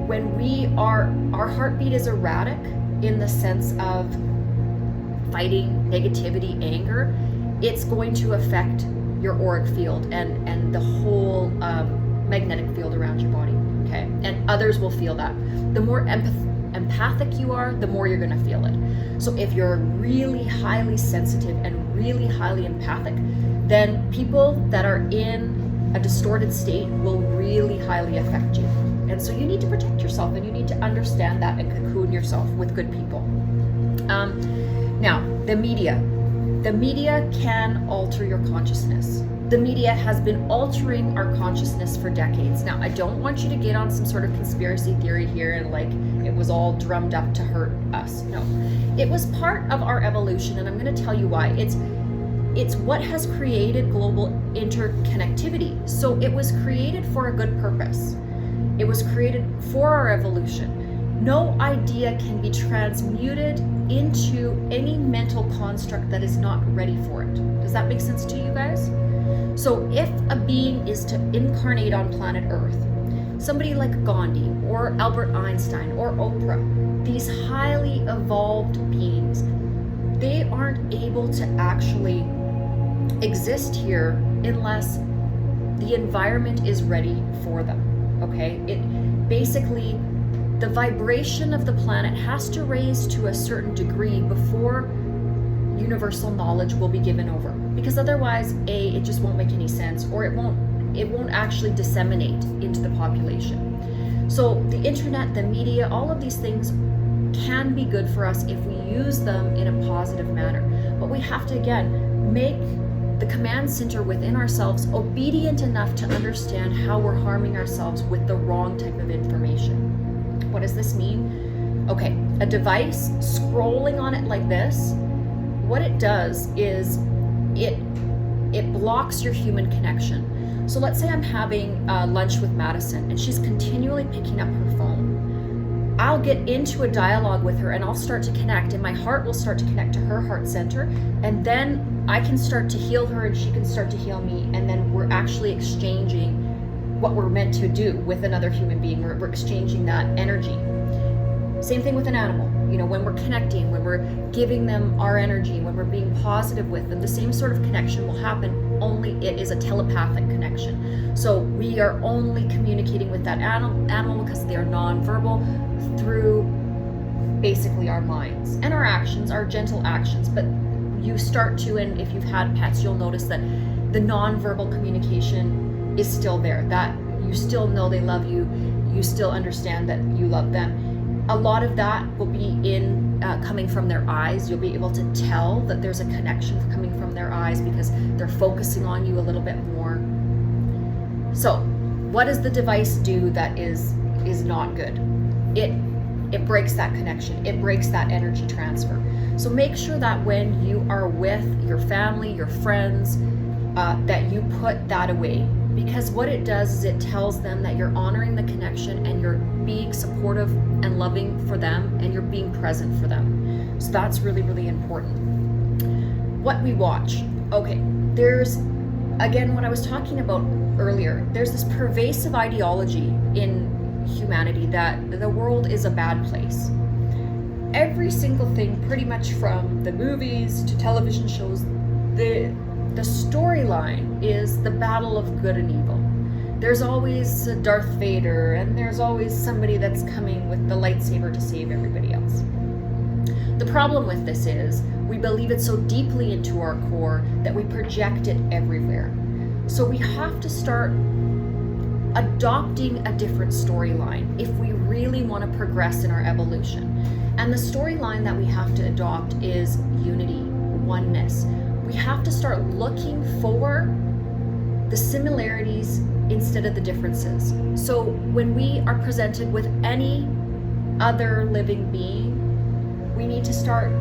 when our heartbeat is erratic in the sense of fighting, negativity, anger, it's going to affect your auric field and the whole magnetic field around your body, okay? And others will feel that. The more empathic you are, the more you're going to feel it. So if you're really highly sensitive and really highly empathic, then people that are in a distorted state will really highly affect you. And so you need to protect yourself, and you need to understand that and cocoon yourself with good people. Now, the media. The media can alter your consciousness. The media has been altering our consciousness for decades. Now, I don't want you to get on some sort of conspiracy theory here and like it was all drummed up to hurt us. No, it was part of our evolution, and I'm going to tell you why. It's what has created global interconnectivity. So it was created for a good purpose. It was created for our evolution. No idea can be transmuted into any mental construct that is not ready for it. Does that make sense to you guys? So if a being is to incarnate on planet Earth, somebody like Gandhi or Albert Einstein or Oprah, these highly evolved beings, they aren't able to actually exist here unless the environment is ready for them, okay? It basically, the vibration of the planet has to raise to a certain degree before universal knowledge will be given over, because otherwise it just won't make any sense, or it won't actually disseminate into the population. So the internet, the media, all of these things can be good for us if we use them in a positive manner, but we have to again make the command center within ourselves obedient enough to understand how we're harming ourselves with the wrong type of information. What does this mean? Okay, a device, scrolling on it like this, what it does is it blocks your human connection. So let's say I'm having lunch with Madison and she's continually picking up her phone. I'll get into a dialogue with her and I'll start to connect, and my heart will start to connect to her heart center, and then I can start to heal her and she can start to heal me, and then we're actually exchanging what we're meant to do with another human being. We're exchanging that energy. Same thing with an animal. You know, when we're connecting, when we're giving them our energy, when we're being positive with them, the same sort of connection will happen, only it is a telepathic connection. So we are only communicating with that animal because they are non-verbal through basically our minds and our actions, our gentle actions. But you start to, and if you've had pets, you'll notice that the non-verbal communication is still there, that you still know they love you, you still understand that you love them. A lot of that will be coming from their eyes. You'll be able to tell that there's a connection coming from their eyes because they're focusing on you a little bit more. So what does the device do that is not good? It breaks that connection. It breaks that energy transfer. So make sure that when you are with your family, your friends, that you put that away. Because what it does is it tells them that you're honoring the connection and you're being supportive and loving for them, and you're being present for them. So that's really, really important. What we watch. Okay, there's, again, what I was talking about earlier, there's this pervasive ideology in humanity that the world is a bad place. every single thing, pretty much from the movies to television shows, the storyline is the battle of good and evil. There's always a Darth Vader, and there's always somebody that's coming with the lightsaber to save everybody else. The problem with this is we believe it so deeply into our core that we project it everywhere. So we have to start adopting a different storyline if we really want to progress in our evolution. And the storyline that we have to adopt is unity, oneness. We have to start looking for the similarities instead of the differences. So when we are presented with any other living being, we need to start,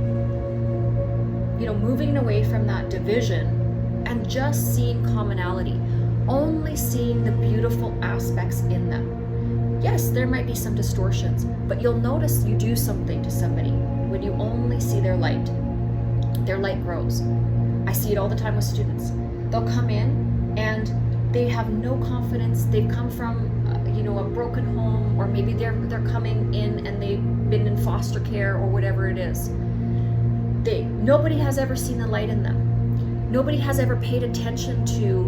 moving away from that division and just seeing commonality, only seeing the beautiful aspects in them. Yes, there might be some distortions, but you'll notice you do something to somebody when you only see their light. Their light grows. I see it all the time with students. They'll come in and they have no confidence. They've come from a broken home, or maybe they're coming in and they've been in foster care or whatever it is. Nobody has ever seen the light in them. Nobody has ever paid attention to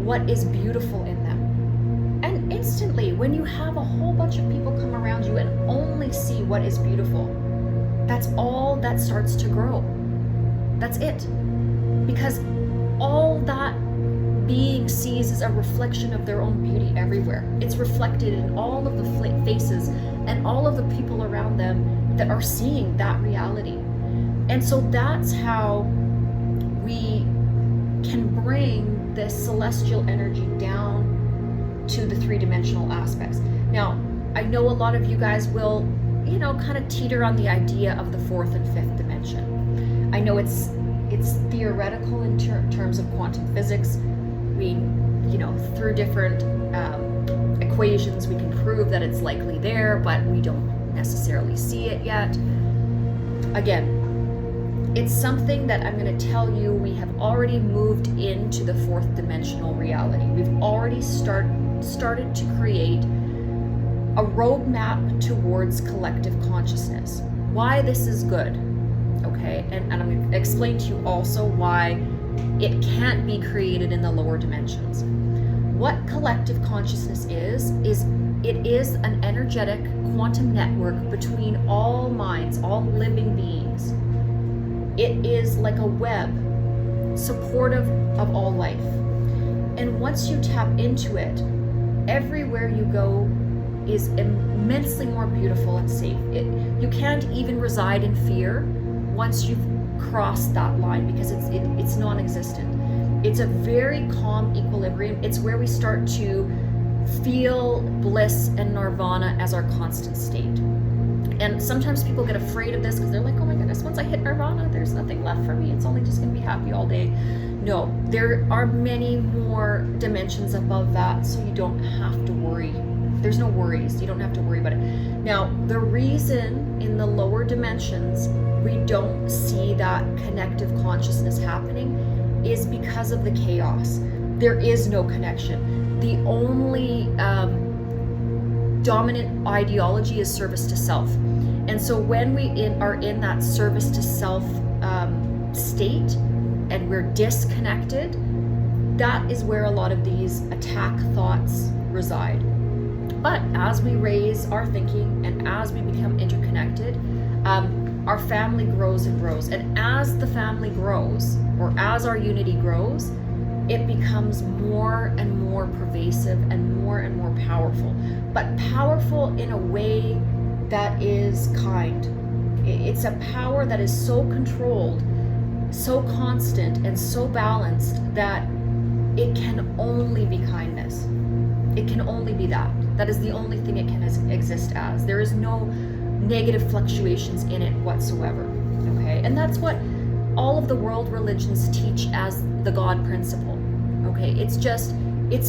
what is beautiful in them. And instantly, when you have a whole bunch of people come around you and only see what is beautiful, that's all that starts to grow. That's it. Because all that being sees is a reflection of their own beauty everywhere. It's reflected in all of the faces and all of the people around them that are seeing that reality. And so that's how we can bring this celestial energy down to the three-dimensional aspects. Now, I know a lot of you guys will, kind of teeter on the idea of the fourth and fifth dimension. I know it's theoretical in terms of quantum physics. We, through different equations, we can prove that it's likely there, but we don't necessarily see it yet. Again, it's something that I'm going to tell you we have already moved into the fourth dimensional reality. We've already started to create a roadmap towards collective consciousness. Why this is good, okay? And I'm going to explain to you also why it can't be created in the lower dimensions. What collective consciousness is it is an energetic quantum network between all minds, all living beings. It is like a web supportive of all life. And once you tap into it, everywhere you go is immensely more beautiful and safe. You can't even reside in fear once you've crossed that line, because it's non-existent. It's a very calm equilibrium. It's where we start to feel bliss and nirvana as our constant state. And sometimes people get afraid of this because they're like, oh my goodness, once I hit nirvana, there's nothing left for me. It's only just going to be happy all day. No, there are many more dimensions above that, so you don't have to worry. There's no worries. You don't have to worry about it. Now, the reason in the lower dimensions we don't see that connective consciousness happening is because of the chaos. There is no connection. The only dominant ideology is service to self. And so when we are in that service to self state and we're disconnected, that is where a lot of these attack thoughts reside. But as we raise our thinking and as we become interconnected, our family grows and grows. And as the family grows, or as our unity grows, it becomes more and more pervasive and more powerful. But powerful in a way that is kind. It's a power that is so controlled, so constant, and so balanced that it can only be kindness. It can only be that. That is the only thing it can exist as. There is no negative fluctuations in it whatsoever. Okay? And that's what all of the world religions teach as the God principle. Okay? It's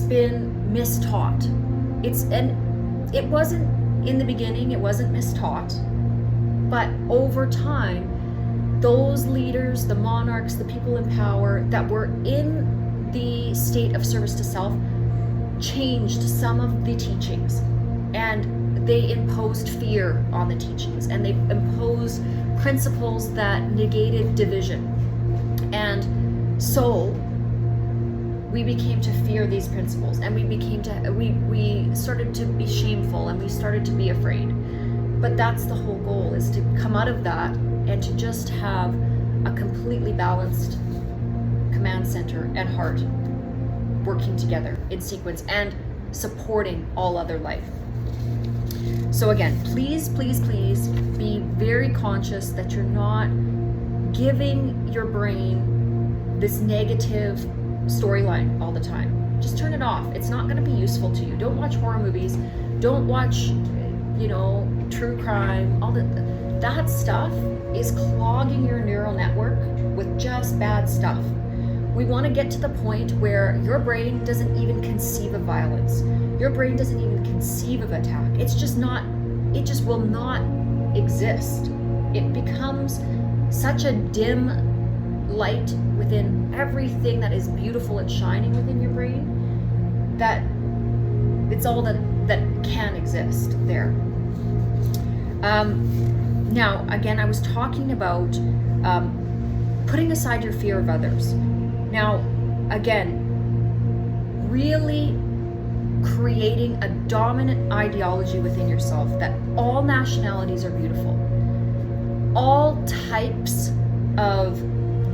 been mistaught. It wasn't in the beginning, it wasn't mistaught. But over time, those leaders, the monarchs, the people in power that were in the state of service to self changed some of the teachings. And they imposed fear on the teachings, and they imposed principles that negated division. And so we became to fear these principles, and we started to be shameful, and we started to be afraid. But that's the whole goal, is to come out of that and to just have a completely balanced command center and heart working together in sequence and supporting all other life. So again, please, please, please be very conscious that you're not giving your brain this negative storyline all the time. Just turn it off. It's not going to be useful to you. Don't watch horror movies. Don't watch, true crime. All that stuff is clogging your neural network with just bad stuff. We want to get to the point where your brain doesn't even conceive of violence. Your brain doesn't even conceive of attack. It just will not exist. It becomes such a dim light within everything that is beautiful and shining within your brain that it's all that can exist there. Now, again, I was talking about putting aside your fear of others. Now, again, really creating a dominant ideology within yourself that all nationalities are beautiful. All types of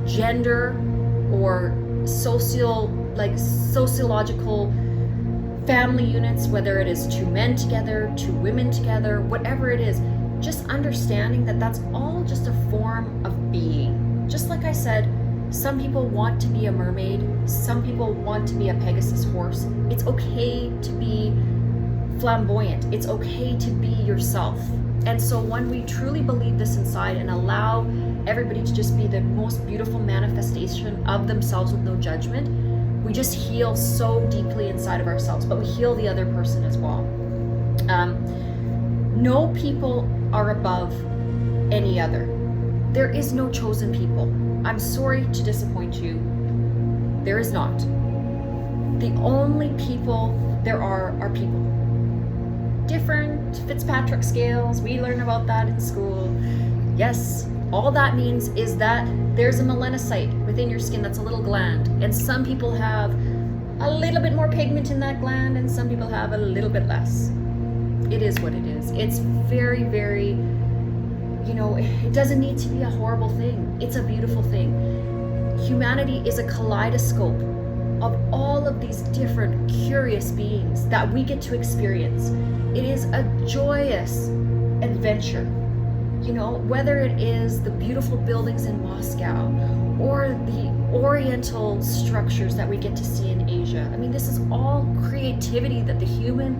gender or sociological family units, whether it is two men together, two women together, whatever it is, just understanding that that's all just a form of being. Just like I said, some people want to be a mermaid, some people want to be a Pegasus horse. It's okay to be flamboyant. It's okay to be yourself. And so when we truly believe this inside and allow everybody to just be the most beautiful manifestation of themselves with no judgment, we just heal so deeply inside of ourselves, but we heal the other person as well. No people are above any other. There is no chosen people. I'm sorry to disappoint you. There is not. The only people there are people. Different Fitzpatrick scales, we learn about that in school. Yes, all that means is that there's a melanocyte within your skin that's a little gland, and some people have a little bit more pigment in that gland and some people have a little bit less. It is what it is. It's very, very, it doesn't need to be a horrible thing. It's a beautiful thing. Humanity is a kaleidoscope of all of these different curious beings that we get to experience. It is a joyous adventure. Whether it is the beautiful buildings in Moscow or the oriental structures that we get to see in Asia. I mean, this is all creativity that the human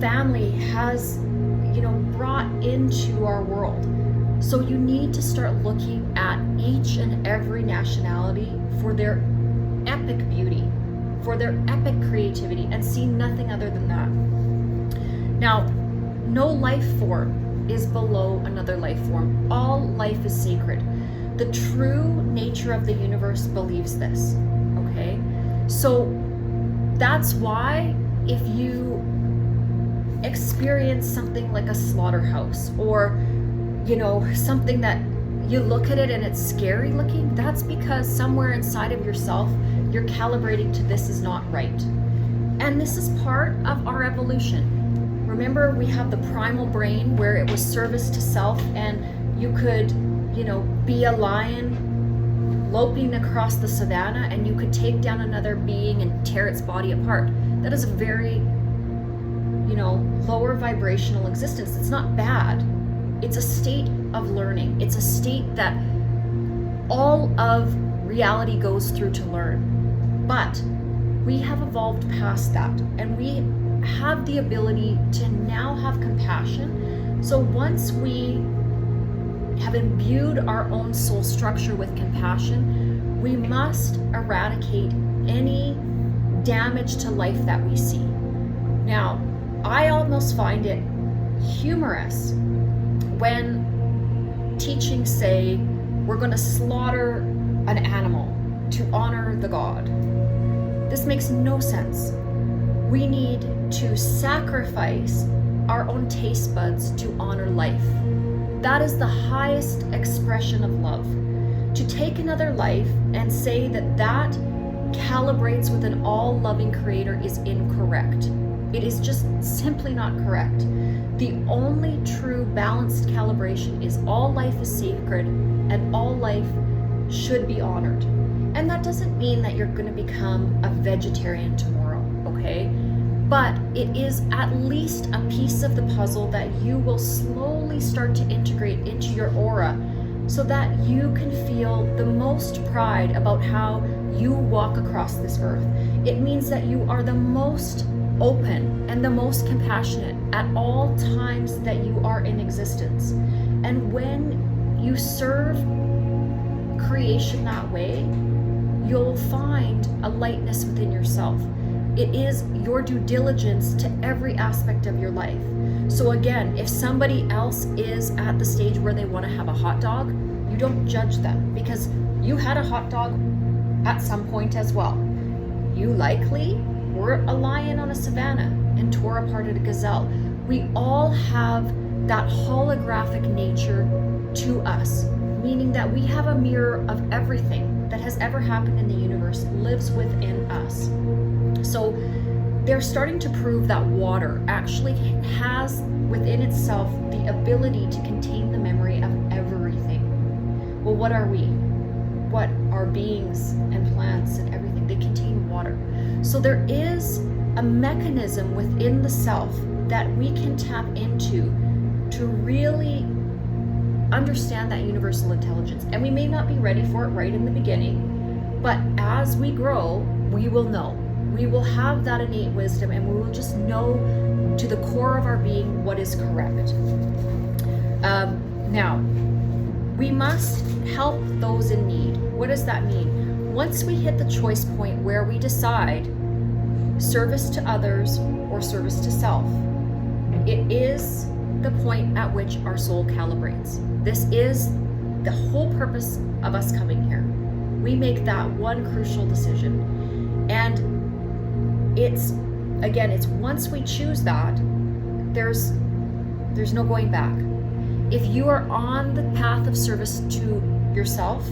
family has, brought into our world. So you need to start looking at each and every nationality for their epic beauty, for their epic creativity, and see nothing other than that. Now, no life form is below another life form. All life is sacred. The true nature of the universe believes this, okay? So that's why if you experience something like a slaughterhouse or, something that you look at it and it's scary looking, that's because somewhere inside of yourself, you're calibrating to this is not right. And this is part of our evolution. Remember, we have the primal brain where it was service to self, and you could, be a lion loping across the savannah and you could take down another being and tear its body apart. That is a very, lower vibrational existence. It's not bad. It's a state of learning. It's a state that all of reality goes through to learn. But we have evolved past that, and we have the ability to now have compassion. So once we have imbued our own soul structure with compassion, we must eradicate any damage to life that we see. Now, I almost find it humorous when teachings say we're going to slaughter an animal to honor the god. This makes no sense. We need to sacrifice our own taste buds to honor life. That is the highest expression of love. To take another life and say that that calibrates with an all-loving creator is incorrect. It is just simply not correct. The only true balanced calibration is all life is sacred and all life should be honored. And that doesn't mean that you're going to become a vegetarian tomorrow, okay? But it is at least a piece of the puzzle that you will slowly start to integrate into your aura so that you can feel the most pride about how you walk across this earth. It means that you are the most open and the most compassionate at all times that you are in existence. And when you serve creation that way, you'll find a lightness within yourself. It is your due diligence to every aspect of your life. So again, if somebody else is at the stage where they want to have a hot dog, you don't judge them because you had a hot dog at some point as well. You likely were a lion on a savanna and tore apart a gazelle. We all have that holographic nature to us, meaning that we have a mirror of everything that has ever happened in the universe lives within us. So they're starting to prove that water actually has within itself the ability to contain the memory of everything. Well, what are we? What are beings and plants and everything? They contain water. So there is a mechanism within the self that we can tap into to really understand that universal intelligence. And we may not be ready for it right in the beginning, but as we grow, we will know. We will have that innate wisdom and we will just know to the core of our being what is correct. Now, we must help those in need. What does that mean? Once we hit the choice point where we decide service to others or service to self, it is the point at which our soul calibrates. This is the whole purpose of us coming here. We make that one crucial decision. And it's once we choose that, there's no going back. If you are on the path of service to yourself,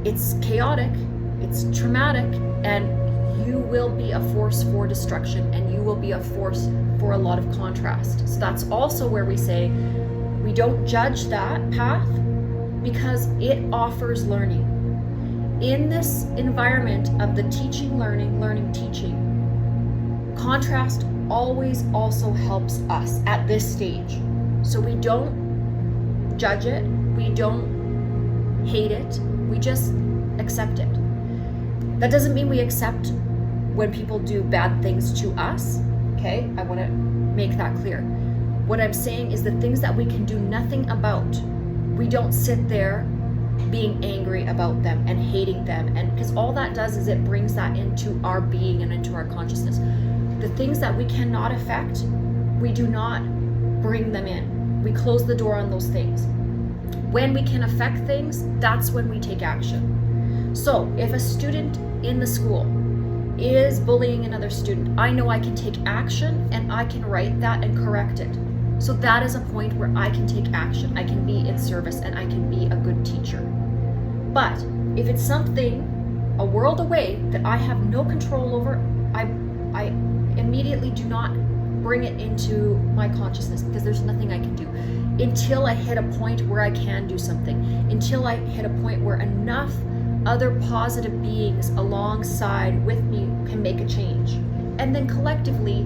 it's chaotic, it's traumatic, and you will be a force for destruction and you will be a force for a lot of contrast. So that's also where we say we don't judge that path because it offers learning. In this environment of the teaching, learning, teaching, contrast always also helps us at this stage. So we don't judge it, we don't hate it, we just accept it. That doesn't mean we accept when people do bad things to us, okay? I want to make that clear. What I'm saying is the things that we can do nothing about, we don't sit there being angry about them and hating them, and because all that does is it brings that into our being and into our consciousness. The things that we cannot affect, we do not bring them in. We close the door on those things. When we can affect things, that's when we take action. So if a student in the school is bullying another student, I know I can take action and I can write that and correct it. So that is a point where I can take action. I can be in service and I can be a good teacher. But if it's something a world away that I have no control over, I immediately do not bring it into my consciousness because there's nothing I can do until I hit a point where I can do something, until I hit a point where enough other positive beings alongside with me can make a change. And then collectively,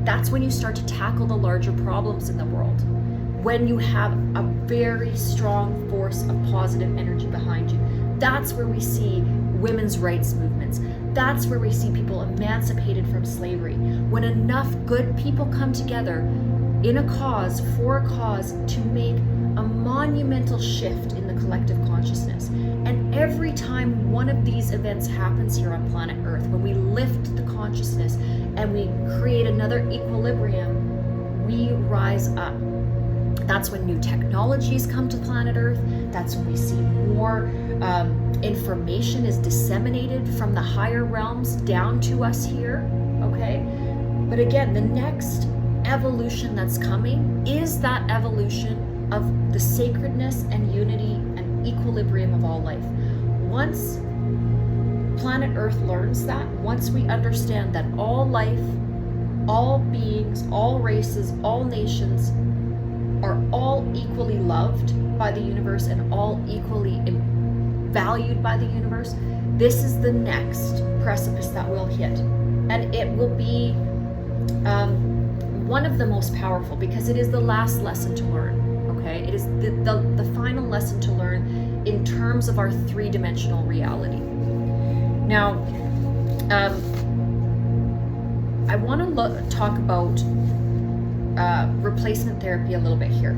that's when you start to tackle the larger problems in the world. When you have a very strong force of positive energy behind you. That's where we see women's rights movements. That's where we see people emancipated from slavery. When enough good people come together in a cause, for a cause, to make a monumental shift in the collective consciousness. And every time one of these events happens here on planet Earth, when we lift the consciousness and we create another equilibrium, we rise up. That's when new technologies come to planet Earth. That's when we see more information is disseminated from the higher realms down to us here, okay? But again, the next evolution that's coming is that evolution of the sacredness and unity and equilibrium of all life. Once planet Earth learns that, once we understand that all life, all beings, all races, all nations are all equally loved by the universe and all equally valued by the universe, this is the next precipice that we'll hit. And it will be one of the most powerful, because it is the last lesson to learn, okay? It is the final lesson to learn in terms of our three-dimensional reality. Now, I want to talk about replacement therapy a little bit here,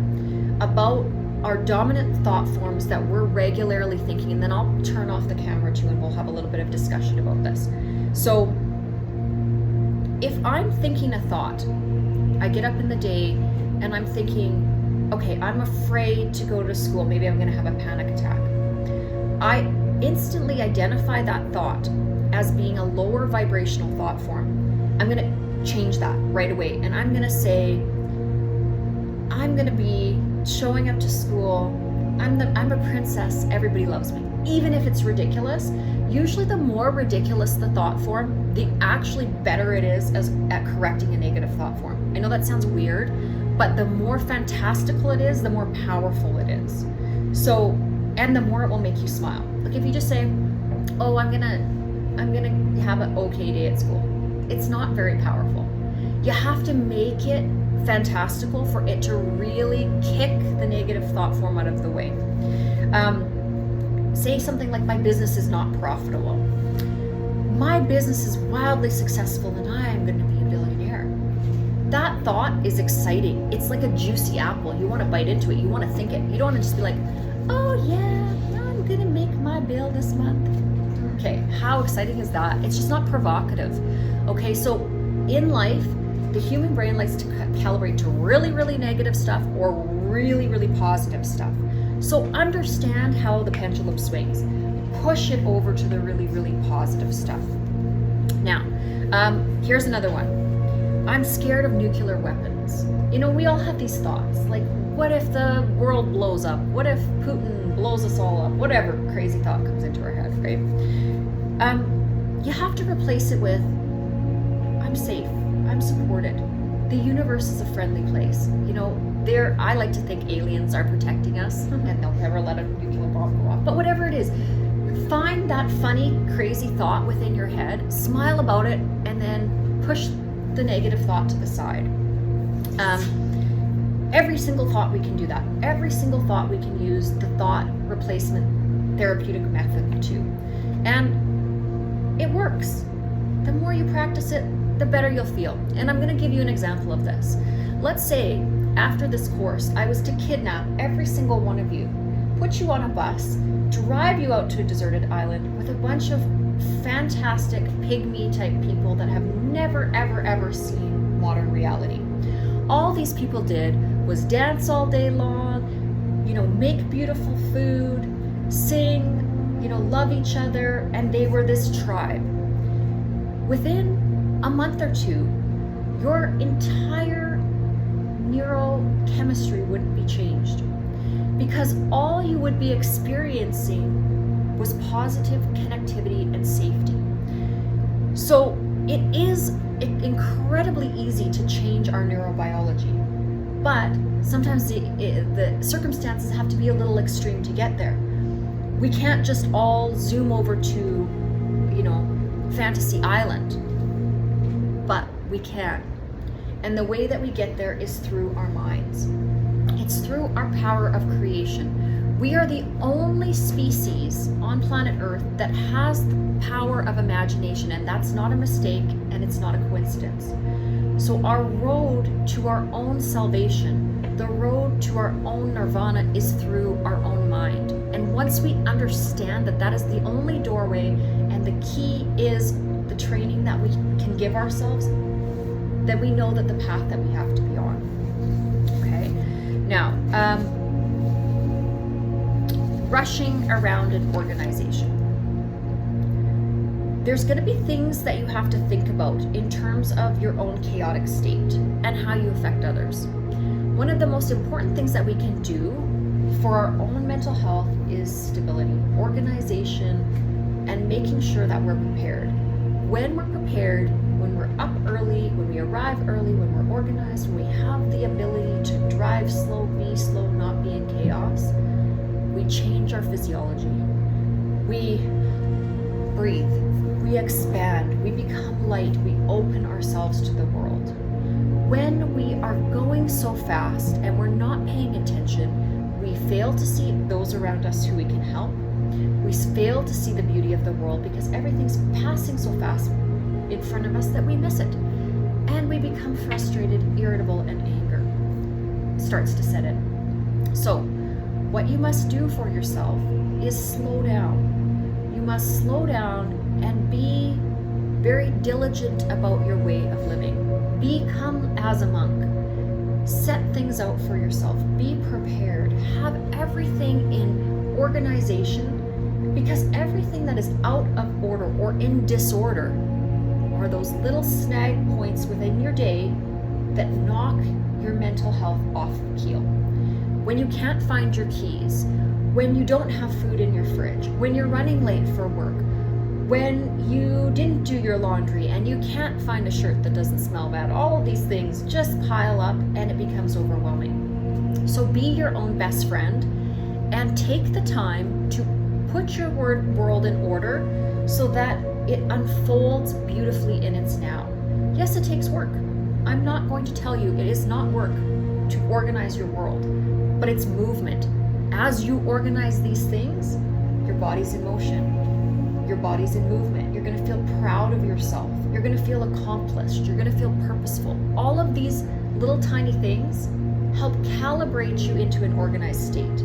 about our dominant thought forms that we're regularly thinking, and then I'll turn off the camera too and we'll have a little bit of discussion about this. So if I'm thinking a thought, I get up in the day and I'm thinking, okay, I'm afraid to go to school, maybe I'm going to have a panic attack. I instantly identify that thought as being a lower vibrational thought form. I'm going to change that right away, and I'm going to say, I'm going to be showing up to school, I'm a princess, everybody loves me. Even if it's ridiculous, usually the more ridiculous the thought form, the actually better it is at correcting a negative thought form. I know that sounds weird, but the more fantastical it is, the more powerful it is. So, and the more it will make you smile. Like if you just say, oh, I'm gonna have an okay day at school. It's not very powerful. You have to make it fantastical for it to really kick the negative thought form out of the way. Say something like, my business is not profitable. My business is wildly successful and I'm going to be a billionaire. That thought is exciting. It's like a juicy apple. You want to bite into it. You want to think it. You don't want to just be like, oh yeah, I'm going to make my bill this month. Okay, how exciting is that? It's just not provocative. Okay, so in life, the human brain likes to calibrate to really, really negative stuff or really, really positive stuff. So understand how the pendulum swings. Push it over to the really, really positive stuff. Now, here's another one. I'm scared of nuclear weapons. You know, we all have these thoughts. Like, what if the world blows up? What if Putin blows us all up? Whatever crazy thought comes into our head, right? You have to replace it with, I'm safe. I'm supported. The universe is a friendly place. You know, I like to think aliens are protecting us and they'll never let a nuclear bomb go off. But whatever it is, find that funny, crazy thought within your head, smile about it, and then push the negative thought to the side. Every single thought we can do that. Every single thought we can use the thought replacement therapeutic method too. And it works. The more you practice it, the better you'll feel. And I'm going to give you an example of this. Let's say after this course, I was to kidnap every single one of you, put you on a bus, drive you out to a deserted island with a bunch of fantastic pygmy type people that have never, ever, ever seen modern reality. All these people did was dance all day long, you know, make beautiful food, sing, you know, love each other, and they were this tribe. Within a month or two, your entire neurochemistry wouldn't be changed, because all you would be experiencing was positive connectivity and safety. So it is incredibly easy to change our neurobiology, but sometimes the circumstances have to be a little extreme to get there. We can't just all zoom over to, you know, Fantasy Island, but we can. And the way that we get there is through our minds. It's through our power of creation. We are the only species on planet Earth that has the power of imagination, and that's not a mistake, and it's not a coincidence. So our road to our own salvation, the road to our own nirvana, is through our own mind. And once we understand that that is the only doorway, and the key is the training that we can give ourselves, then we know that the path that we have to be on. Okay? Now, rushing around an organization. there's going to be things that you have to think about in terms of your own chaotic state and how you affect others. One of the most important things that we can do for our own mental health is stability, organization, and making sure that we're prepared. When we're prepared, when we're up early, when we arrive early, when we're organized, when we have the ability to drive slow, be slow, not be in chaos, we change our physiology. We breathe, we expand, we become light, we open ourselves to the world. When we are going so fast and we're not paying attention, we fail to see those around us who we can help. We fail to see the beauty of the world because everything's passing so fast in front of us that we miss it. And we become frustrated, irritable, and anger starts to set in. So, what you must do for yourself is slow down. You must slow down and be very diligent about your way of living. Become as a monk. Set things out for yourself. Be prepared. Have everything in organization, because everything that is out of order or in disorder are those little snag points within your day that knock your mental health off the keel. When you can't find your keys, when you don't have food in your fridge, when you're running late for work, when you didn't do your laundry and you can't find a shirt that doesn't smell bad, all of these things just pile up and it becomes overwhelming. So be your own best friend and take the time to put your world in order so that it unfolds beautifully in its now. Yes, it takes work. I'm not going to tell you it is not work to organize your world, but it's movement. As you organize these things, your body's in motion. Your body's in movement. You're going to feel proud of yourself. You're going to feel accomplished. You're going to feel purposeful. All of these little tiny things help calibrate you into an organized state.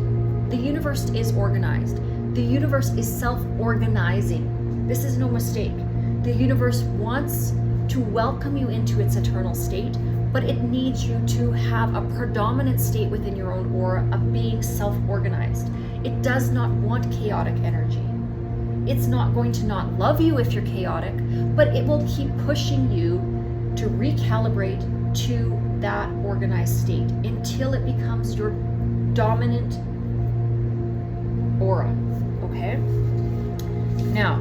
The universe is organized. The universe is self-organizing. This is no mistake. The universe wants to welcome you into its eternal state, but it needs you to have a predominant state within your own aura of being self-organized. It does not want chaotic energy. It's not going to not love you if you're chaotic, but it will keep pushing you to recalibrate to that organized state until it becomes your dominant aura, okay? Now,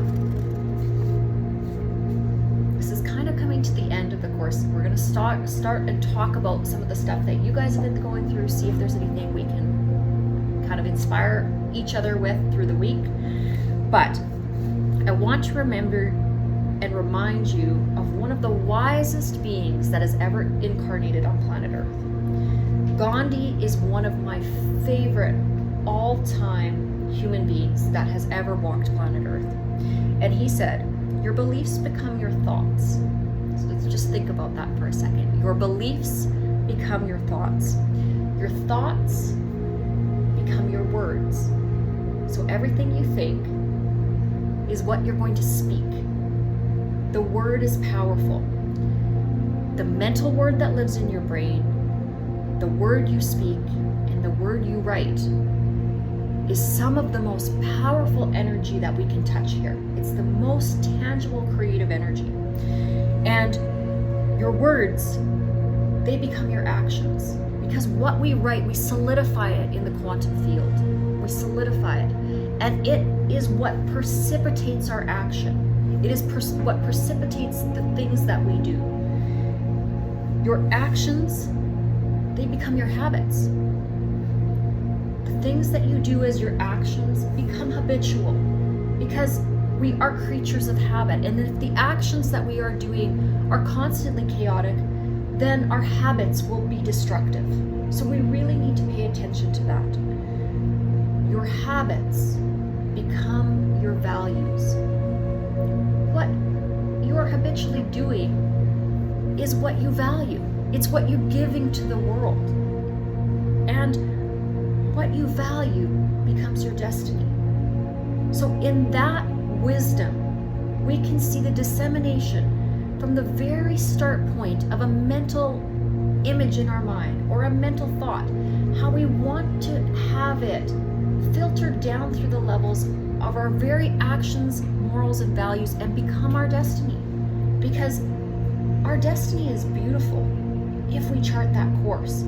this is kind of coming to the end of the course. We're going to start and talk about some of the stuff that you guys have been going through, see if there's anything we can kind of inspire each other with through the week. But I want to remember and remind you of one of the wisest beings that has ever incarnated on planet Earth. Gandhi is one of my favorite all-time human beings that has ever walked planet Earth. And he said, your beliefs become your thoughts. So let's just think about that for a second. Your beliefs become your thoughts. Your thoughts become your words. So everything you think is what you're going to speak. The word is powerful. The mental word that lives in your brain, the word you speak, and the word you write is some of the most powerful energy that we can touch here. It's the most tangible creative energy. And your words, they become your actions. Because what we write, we solidify it in the quantum field. We solidify it. And it is what precipitates our action. It is what precipitates the things that we do. Your actions, they become your habits. The things that you do as your actions become habitual because we are creatures of habit. And if the actions that we are doing are constantly chaotic, then our habits will be destructive. So we really need to pay attention to that. Your habits become your values. What you are habitually doing is what you value. It's what you're giving to the world. And what you value becomes your destiny. So in that wisdom, we can see the dissemination from the very start point of a mental image in our mind or a mental thought, how we want to have it filtered down through the levels of our very actions, morals, and values and become our destiny. Because our destiny is beautiful if we chart that course.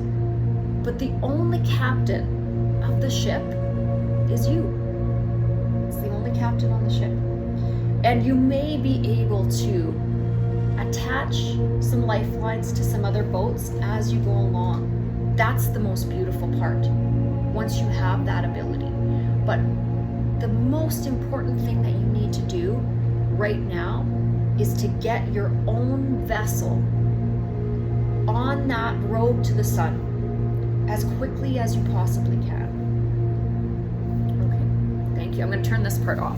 But the only captain of the ship is you. It's the only captain on the ship. And you may be able to attach some lifelines to some other boats as you go along. That's the most beautiful part, once you have that ability. But the most important thing that you need to do right now is to get your own vessel on that road to the sun as quickly as you possibly can. Okay, thank you. I'm going to turn this part off.